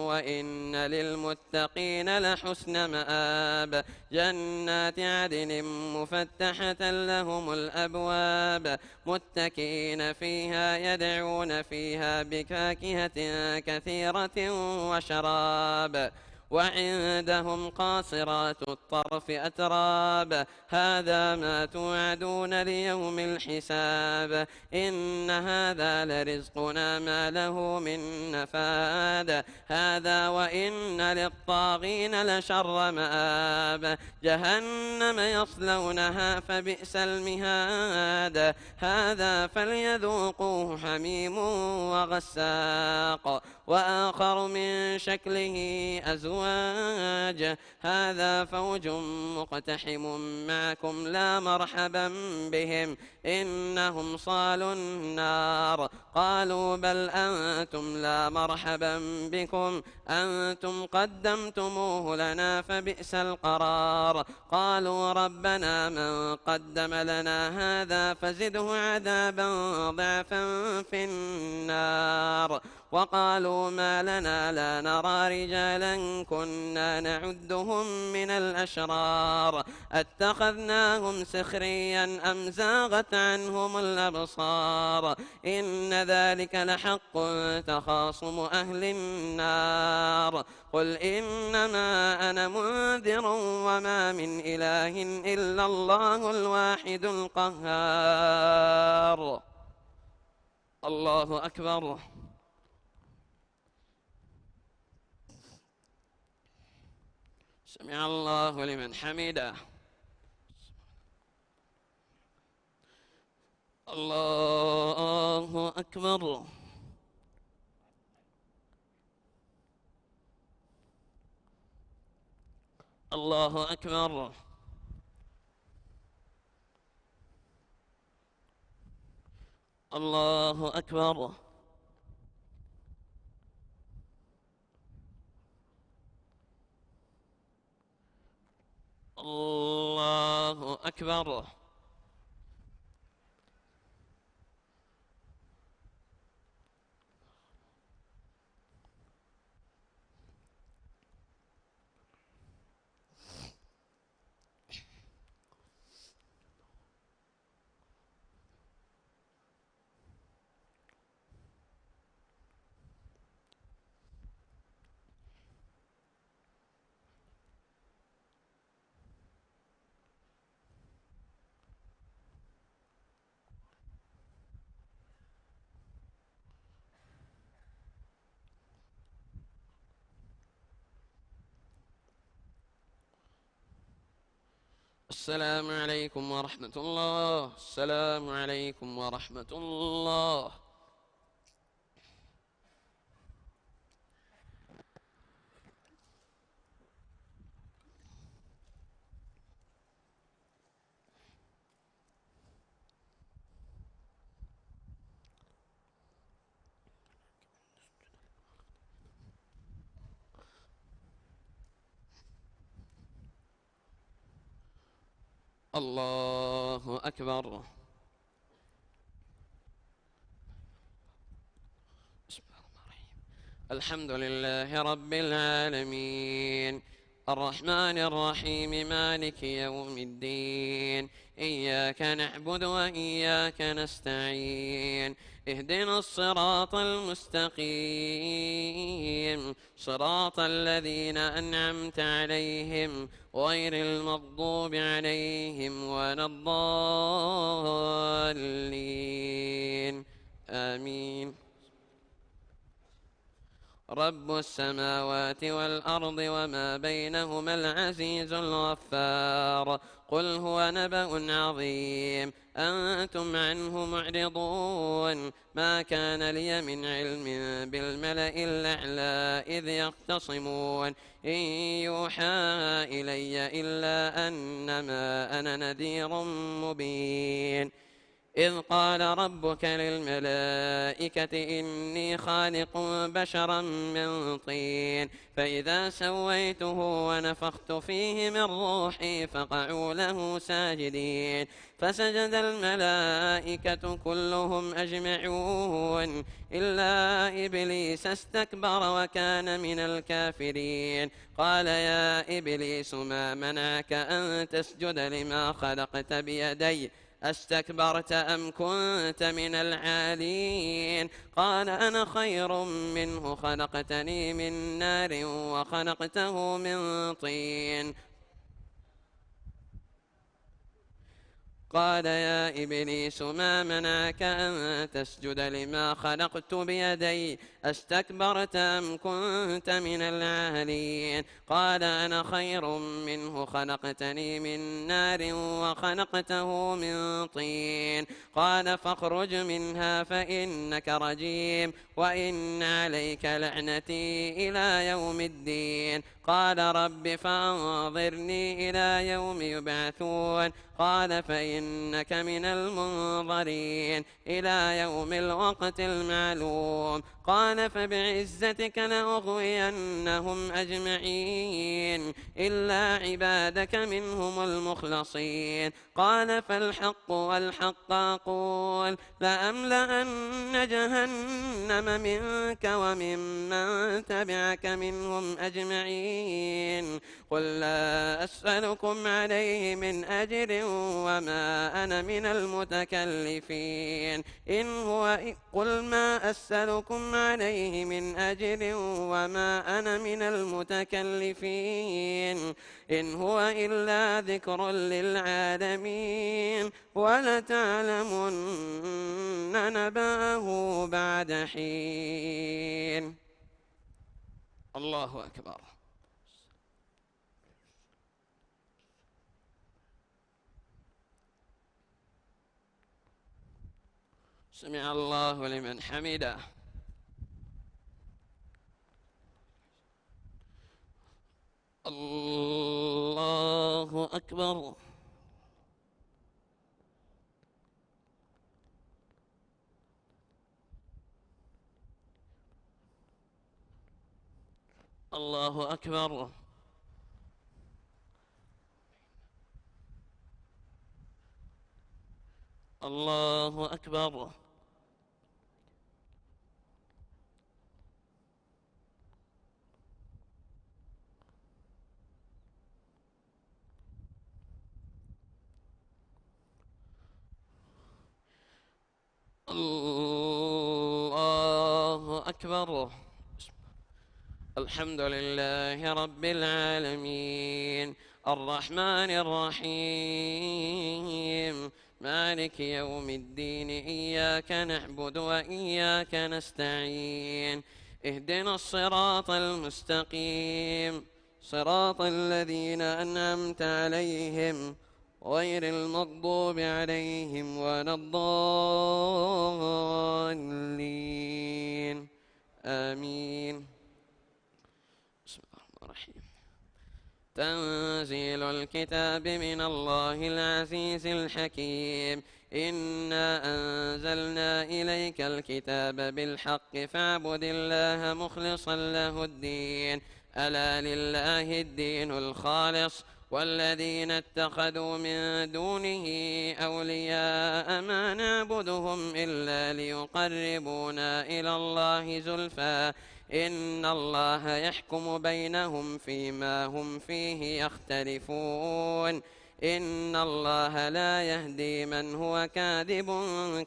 وإن للمتقين لحسن مآب جنات عدن مفتحة لهم الأبواب متكئين فيها يدعون فيها بفاكهة كثيرة وشراب وعندهم قاصرات الطرف أتراب هذا ما توعدون ليوم الحساب إن هذا لرزقنا ما له من نفاد هذا وإن للطاغين لشر مآب جهنم يصلونها فبئس المهاد هذا فليذوقوه حميم وغساق وآخر من شكله أزواج هذا فوج مقتحم معكم لا مرحبا بهم إنهم صالوا النار قالوا بل أنتم لا مرحبا بكم أنتم قدمتموه لنا فبئس القرار قالوا ربنا من قدم لنا هذا فزده عذابا ضعفا في النار وقالوا ما لنا لا نرى رجالا كنا نعدهم من الأشرار أتخذناهم سخريا أم زاغت عنهم الأبصار إن ذلك لحق تخاصم أهل النار قل إنما أنا منذر وما من إله إلا الله الواحد القهار. الله أكبر. سمع الله لمن حمده. الله أكبر. الله أكبر. الله أكبر. الله أكبر. السلام عليكم ورحمة الله. السلام عليكم ورحمة الله. الله أكبر. بسم الله الرحمن الرحيم. الحمد لله رب العالمين الرحمن الرحيم مالك يوم الدين إياك نعبد وإياك نستعين اهدنا الصراط المستقيم صراط الذين أنعمت عليهم غير المغضوب عليهم ولا الضالين آمين. رب السماوات والأرض وما بينهما العزيز الغفار قل هو نبأ عظيم أنتم عنه معرضون ما كان لي من علم بالملأ الأعلى إذ يختصمون إن يوحى إلي إلا أنما أنا نذير مبين إذ قال ربك للملائكة إني خالق بشرا من طين فإذا سويته ونفخت فيه من روحي فقعوا له ساجدين فسجد الملائكة كلهم أجمعون إلا إبليس استكبر وكان من الكافرين قال يا إبليس ما منعك أن تسجد لما خلقت بيدي أستكبرت أم كنت من العالين قال أنا خير منه خلقتني من نار وخلقته من طين قال يا إبليس ما منعك أن تسجد لما خلقت بيدي أستكبرت أم كنت من العالين قال أنا خير منه خلقتني من نار وخلقته من طين قال فاخرج منها فإنك رجيم وإن عليك لعنتي إلى يوم الدين قال رب فأنظرني إلى يوم يبعثون قال فإن إنك من المنظرين إلى يوم الوقت المعلوم. قال فبعزتك لأغوينهم أجمعين إلا عبادك منهم المخلصين. قال فالحق والحق أقول لأملأن جهنم منك وممن تبعك منهم أجمعين. قل لا أسألكم عليه من أجر وما أنا من المتكلفين قل ما أسألكم عليه من أجر وما أنا من المتكلفين إن هو إلا ذكر للعالمين ولتعلمن نبأه بعد حين. الله أكبر. سمع الله لمن حمده. الله أكبر. الله أكبر. الله أكبر. الله أكبر. الحمد لله رب العالمين الرحمن الرحيم مالك يوم الدين إياك نعبد وإياك نستعين اهدنا الصراط المستقيم صراط الذين أنعمت عليهم غير المغضوب عليهم ولا الضالين آمين. بسم الله الرحمن الرحيم. تنزيل الكتاب من الله العزيز الحكيم إنا أنزلنا إليك الكتاب بالحق فاعبد الله مخلصا له الدين ألا لله الدين الخالص والذين اتخذوا من دونه أولياء ما نعبدهم إلا ليقربونا إلى الله زلفى إن الله يحكم بينهم فيما هم فيه يختلفون إن الله لا يهدي من هو كاذب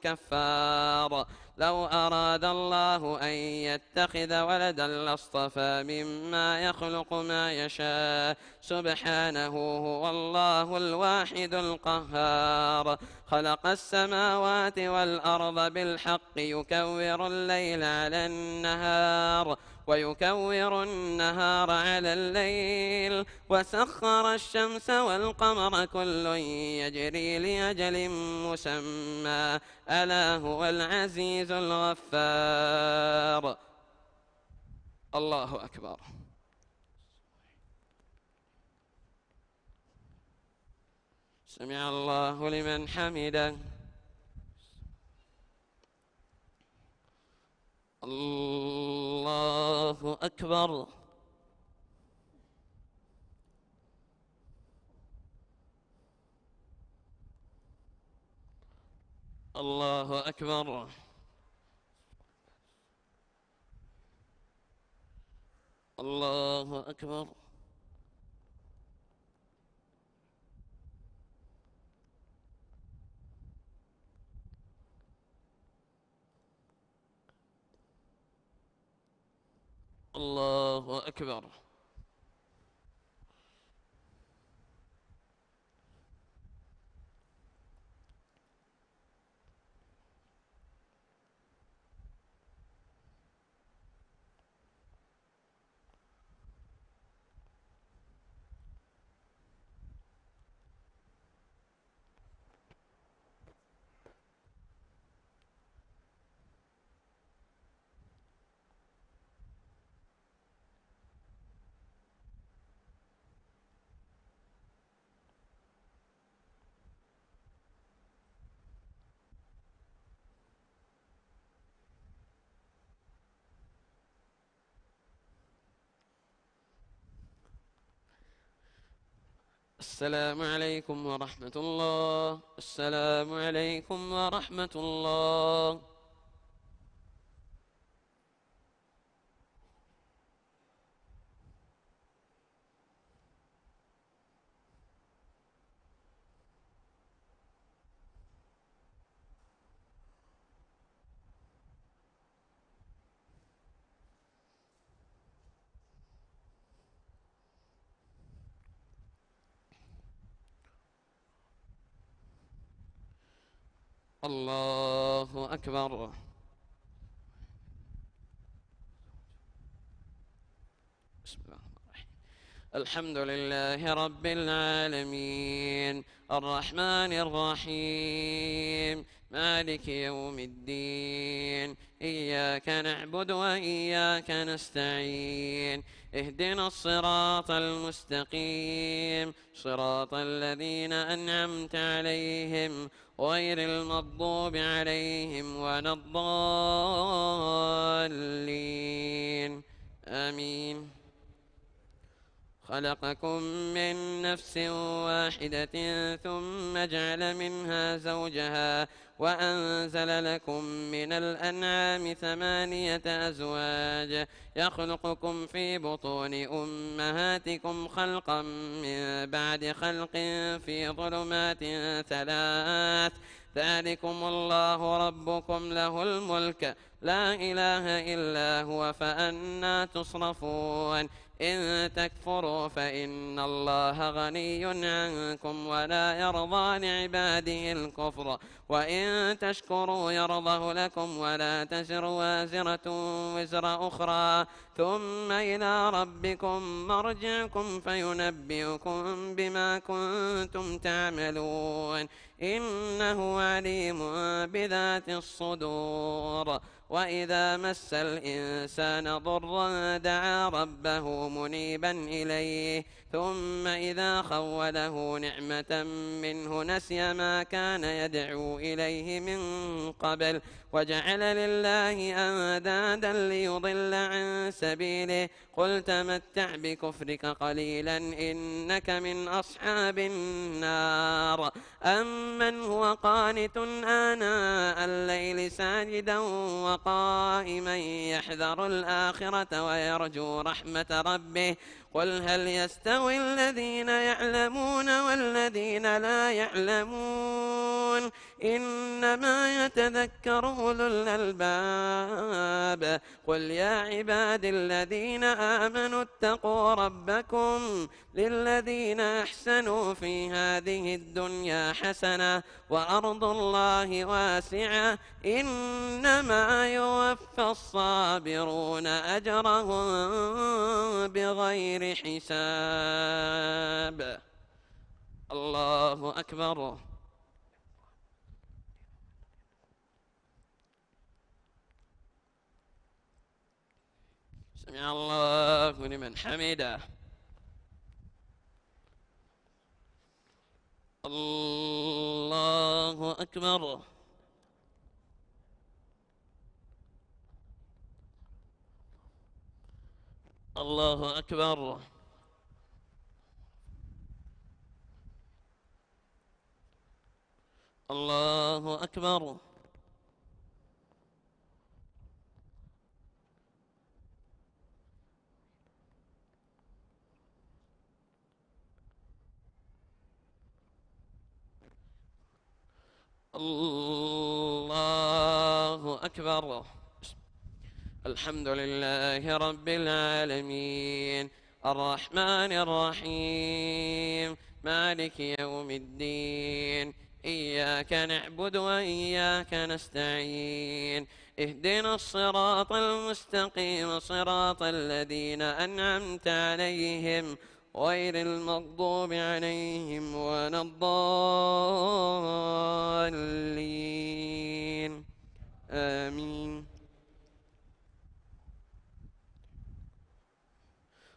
كفار. لو أراد الله أن يتخذ ولدا لاصطفى مما يخلق ما يشاء سبحانه هو الله الواحد القهار. خلق السماوات والأرض بالحق يكور الليل على النهار ويكور النهار على الليل وسخر الشمس والقمر كل يجري لأجل مسمى ألا هو العزيز الغفار. الله أكبر. سمع الله لمن حمده. الله أكبر. الله أكبر. الله أكبر. الله أكبر. السلام عليكم ورحمة الله. السلام عليكم ورحمة الله. الله أكبر. بسم الله الرحمن الرحيم. الحمد لله رب العالمين الرحمن الرحيم مالك يوم الدين إياك نعبد وإياك نستعين اهدنا الصراط المستقيم صراط الذين أنعمت عليهم غير المغضوب عليهم ولا الضالين آمين. خلقكم من نفس واحدة ثم جعل منها زوجها وأنزل لكم من الأنعام 8 أزواج يخلقكم في بطون أمهاتكم خلقا من بعد خلق في ظلمات 3 ذلكم الله ربكم له الملك لا إله إلا هو فأنا تصرفون إن تكفروا فإن الله غني عنكم ولا يرضى لعباده الكفر وإن تشكروا يرضه لكم ولا تزر وازرة وزر أخرى ثم إلى ربكم مرجعكم فينبئكم بما كنتم تعملون إنه عليم بذات الصدور. وإذا مس الإنسان ضر دعا ربه منيبا إليه ثم إذا خوله نعمة منه نسي ما كان يدعو إليه من قبل وجعل لله أندادا ليضل عن سبيله قل تمتع بكفرك قليلا إنك من أصحاب النار. أمن هو قانت آناء الليل ساجدا وقائما يحذر الآخرة ويرجو رحمة ربه قل هل يستوي الذين يعلمون والذين لا يعلمون إنما يتذكر أولو الألباب. قل يا عباد الذين آمنوا اتقوا ربكم للذين أحسنوا في هذه الدنيا حسنة وأرض الله واسعة إنما يوفى الصابرون أجرهم بغير حساب. الله أكبر. سمع الله لمن حمده. الله أكبر. الله أكبر. الله أكبر. الله أكبر. الحمد لله رب العالمين الرحمن الرحيم مالك يوم الدين إياك نعبد وإياك نستعين اهدنا الصراط المستقيم صراط الذين أنعمت عليهم غير المغضوب عليهم ولا الضالين آمين.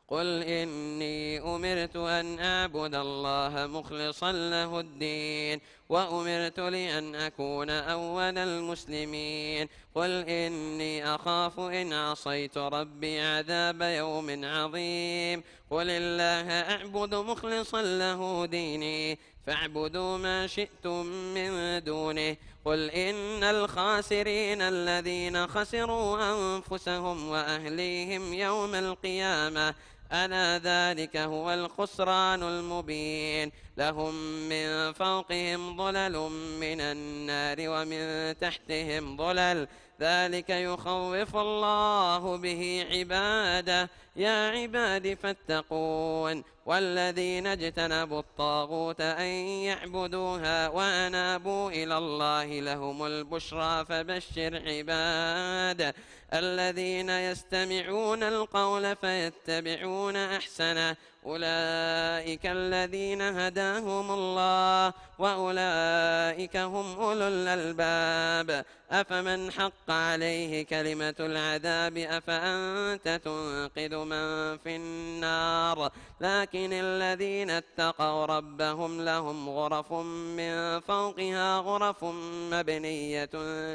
قل إني أمرت أن أعبد الله مخلصا له الدين وأمرت لأن أكون أول المسلمين قل إني أخاف إن عصيت ربي عذاب يوم عظيم قل الله أعبد مخلصا له ديني فاعبدوا ما شئتم من دونه قل إن الخاسرين الذين خسروا أنفسهم وأهليهم يوم القيامة ألا ذلك هو الخسران المبين لهم من فوقهم ظلل من النار ومن تحتهم ظلل ذلك يخوف الله به عباده يا عباد فاتقون والذين اجتنبوا الطاغوت أن يعبدوها وأنابوا إلى الله لهم البشرى فبشر عباد الذين يستمعون القول فيتبعون أحسنه أولئك الذين هداهم الله وأولئك هم أولو الألباب أفمن حق عليه كلمة العذاب أفأنت تنقذ من في النار لكن الذين اتقوا ربهم لهم غرف من فوقها غرف مبنية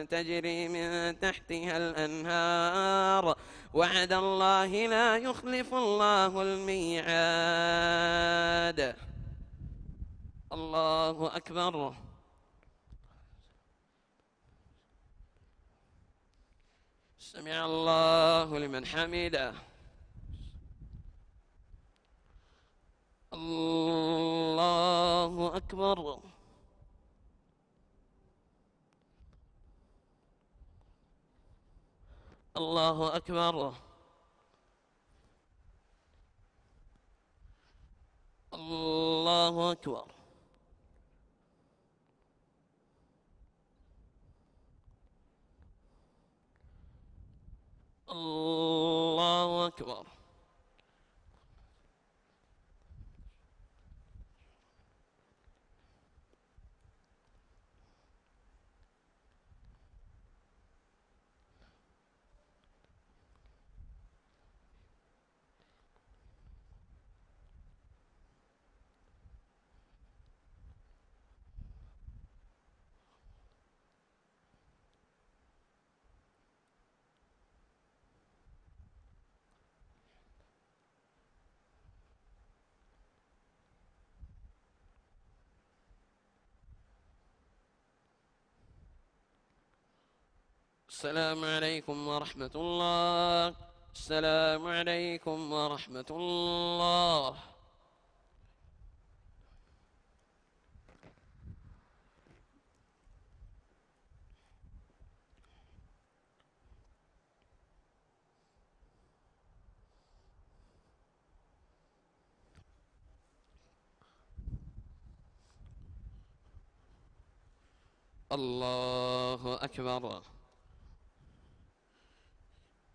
تجري من تحتها الأنهار وعد الله لا يخلف الله الميعاد الله أكبر سمع الله لمن حمده الله أكبر الله أكبر الله أكبر الله أكبر السلام عليكم ورحمة الله السلام عليكم ورحمة الله الله أكبر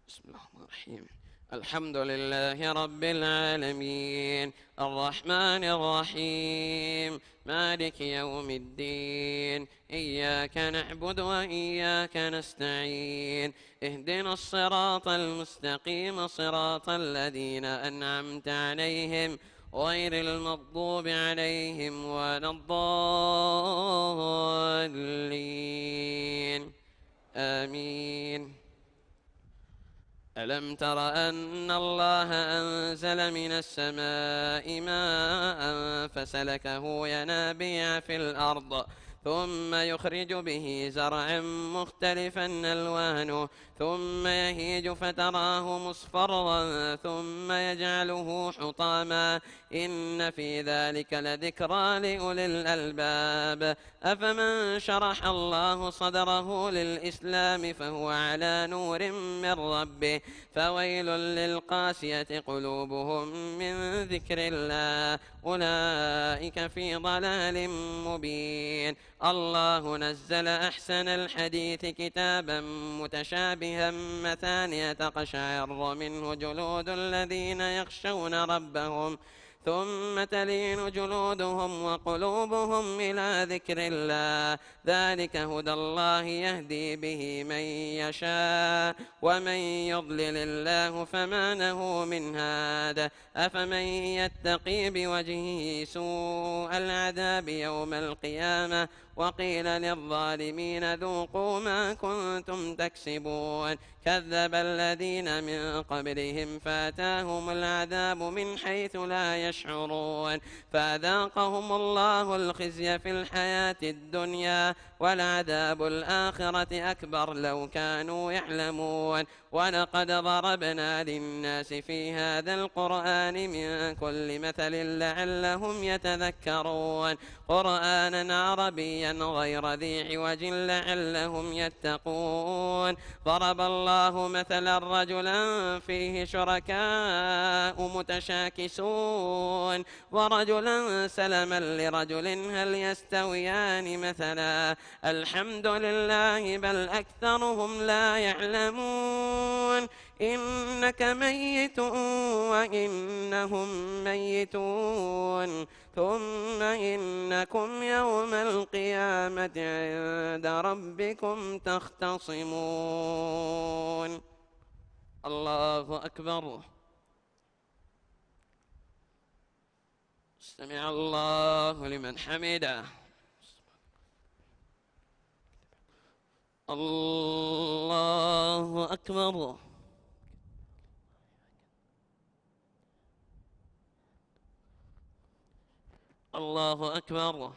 بسم الله الرحمن الرحيم الحمد لله رب العالمين الرحمن الرحيم مالك يوم الدين إياك نعبد وإياك نستعين اهدنا الصراط المستقيم صراط الذين أنعمت عليهم غير المغضوب عليهم ولا الضالين آمين ألم تر أن الله أنزل من السماء ماء فسلكه ينابيع في الأرض ثم يخرج به زرعا مختلفا ألوانه ثم يهيج فتراه مصفرا ثم يجعله حطاما إن في ذلك لذكرى لأولي الألباب أفمن شرح الله صدره للإسلام فهو على نور من ربه فويل للقاسية قلوبهم من ذكر الله أولئك في ضلال مبين الله نزل أحسن الحديث كتابا متشابها مثانية تقشعر منه جلود الذين يخشون ربهم ثم تلين جلودهم وقلوبهم إلى ذكر الله ذلك هدى الله يهدي به من يشاء ومن يضلل الله فما له من هاد أفمن يتقي بوجهه سوء العذاب يوم القيامة وقيل للظالمين ذوقوا ما كنتم تكسبون كذب الذين من قبلهم فاتاهم العذاب من حيث لا يشعرون فأذاقهم الله الخزي في الحياة الدنيا ولعذاب الآخرة أكبر لو كانوا يعلمون ولقد ضربنا للناس في هذا القرآن من كل مثل لعلهم يتذكرون قرآنا عربيا غير ذي عوج لعلهم يتقون ضرب الله مثلا رجلا فيه شركاء متشاكسون ورجلا سلما لرجل هل يستويان مثلا الحمد لله بل أكثرهم لا يعلمون إنك ميت وإنهم ميتون ثم إنكم يوم القيامة عند ربكم تختصمون الله أكبر سمع الله لمن حمده الله أكبر الله أكبر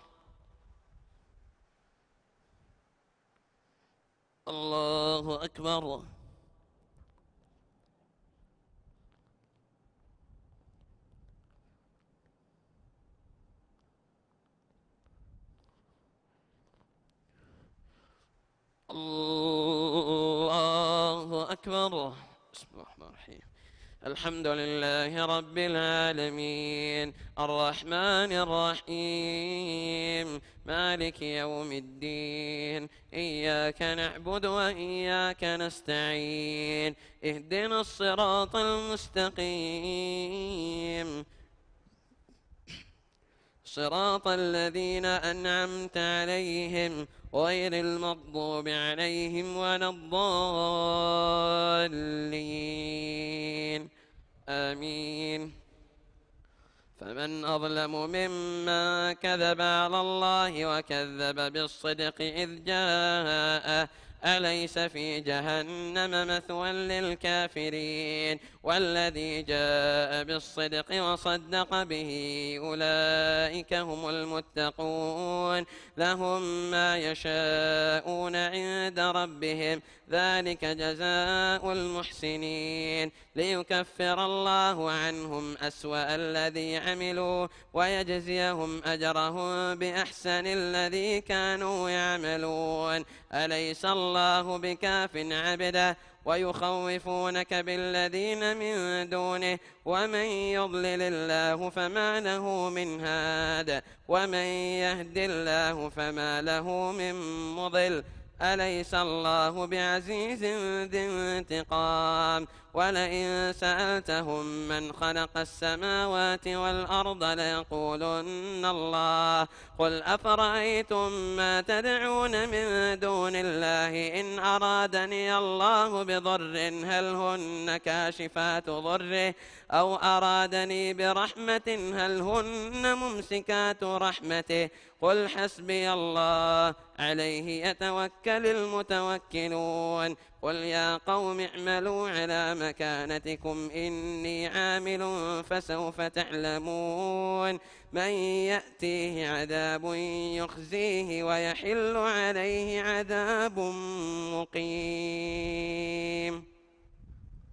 الله أكبر الله أكبر بسم الله الرحمن الرحيم الحمد لله رب العالمين الرحمن الرحيم مالك يوم الدين إياك نعبد وإياك نستعين اهدنا الصراط المستقيم صراط الذين أنعمت عليهم غير المغضوب عليهم ولا الضالين آمين فمن أظلم ممن كذب على الله وكذب بالصدق إذ جاءه أليس في جهنم مثوى للكافرين والذي جاء بالصدق وصدق به أولئك هم المتقون لهم ما يشاءون عند ربهم ذلك جزاء المحسنين ليكفر الله عنهم أسوأ الذي عملوا ويجزيهم أجرهم بأحسن الذي كانوا يعملون أليس الله بكاف عبده ويخوفونك بالذين من دونه ومن يضلل الله فما له من هاد ومن يهد الله فما له من مضل أليس الله بعزيز ذي انتقام ولئن سألتهم من خلق السماوات والأرض ليقولن الله قل أفرأيتم ما تدعون من دون الله إن أرادني الله بضر هل هن كاشفات ضره أو أرادني برحمة هل هن ممسكات رحمته قل حسبي الله عليه يتوكل المتوكلون قل يا قوم اعملوا على مكانتكم إني عامل فسوف تعلمون من يأتيه عذاب يخزيه ويحل عليه عذاب مقيم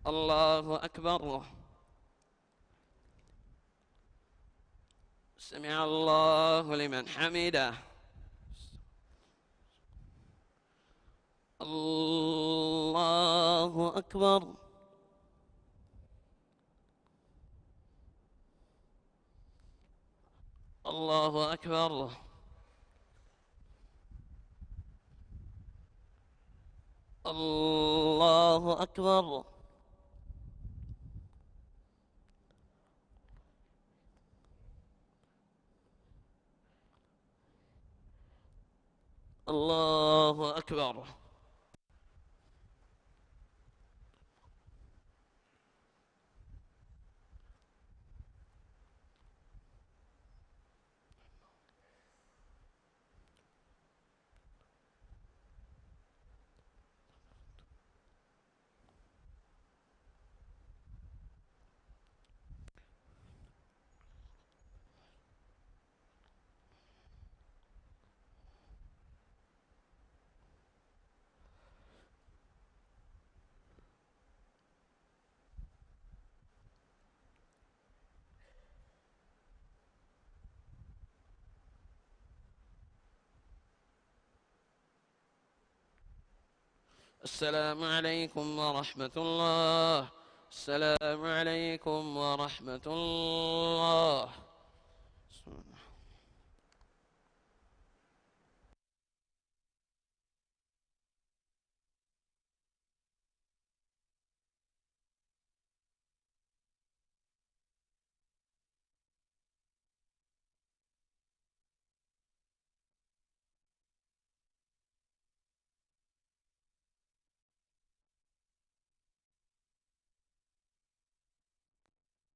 الله أكبر سمع الله لمن حمده الله أكبر الله أكبر الله أكبر الله أكبر. السلام عليكم ورحمة الله. السلام عليكم ورحمة الله.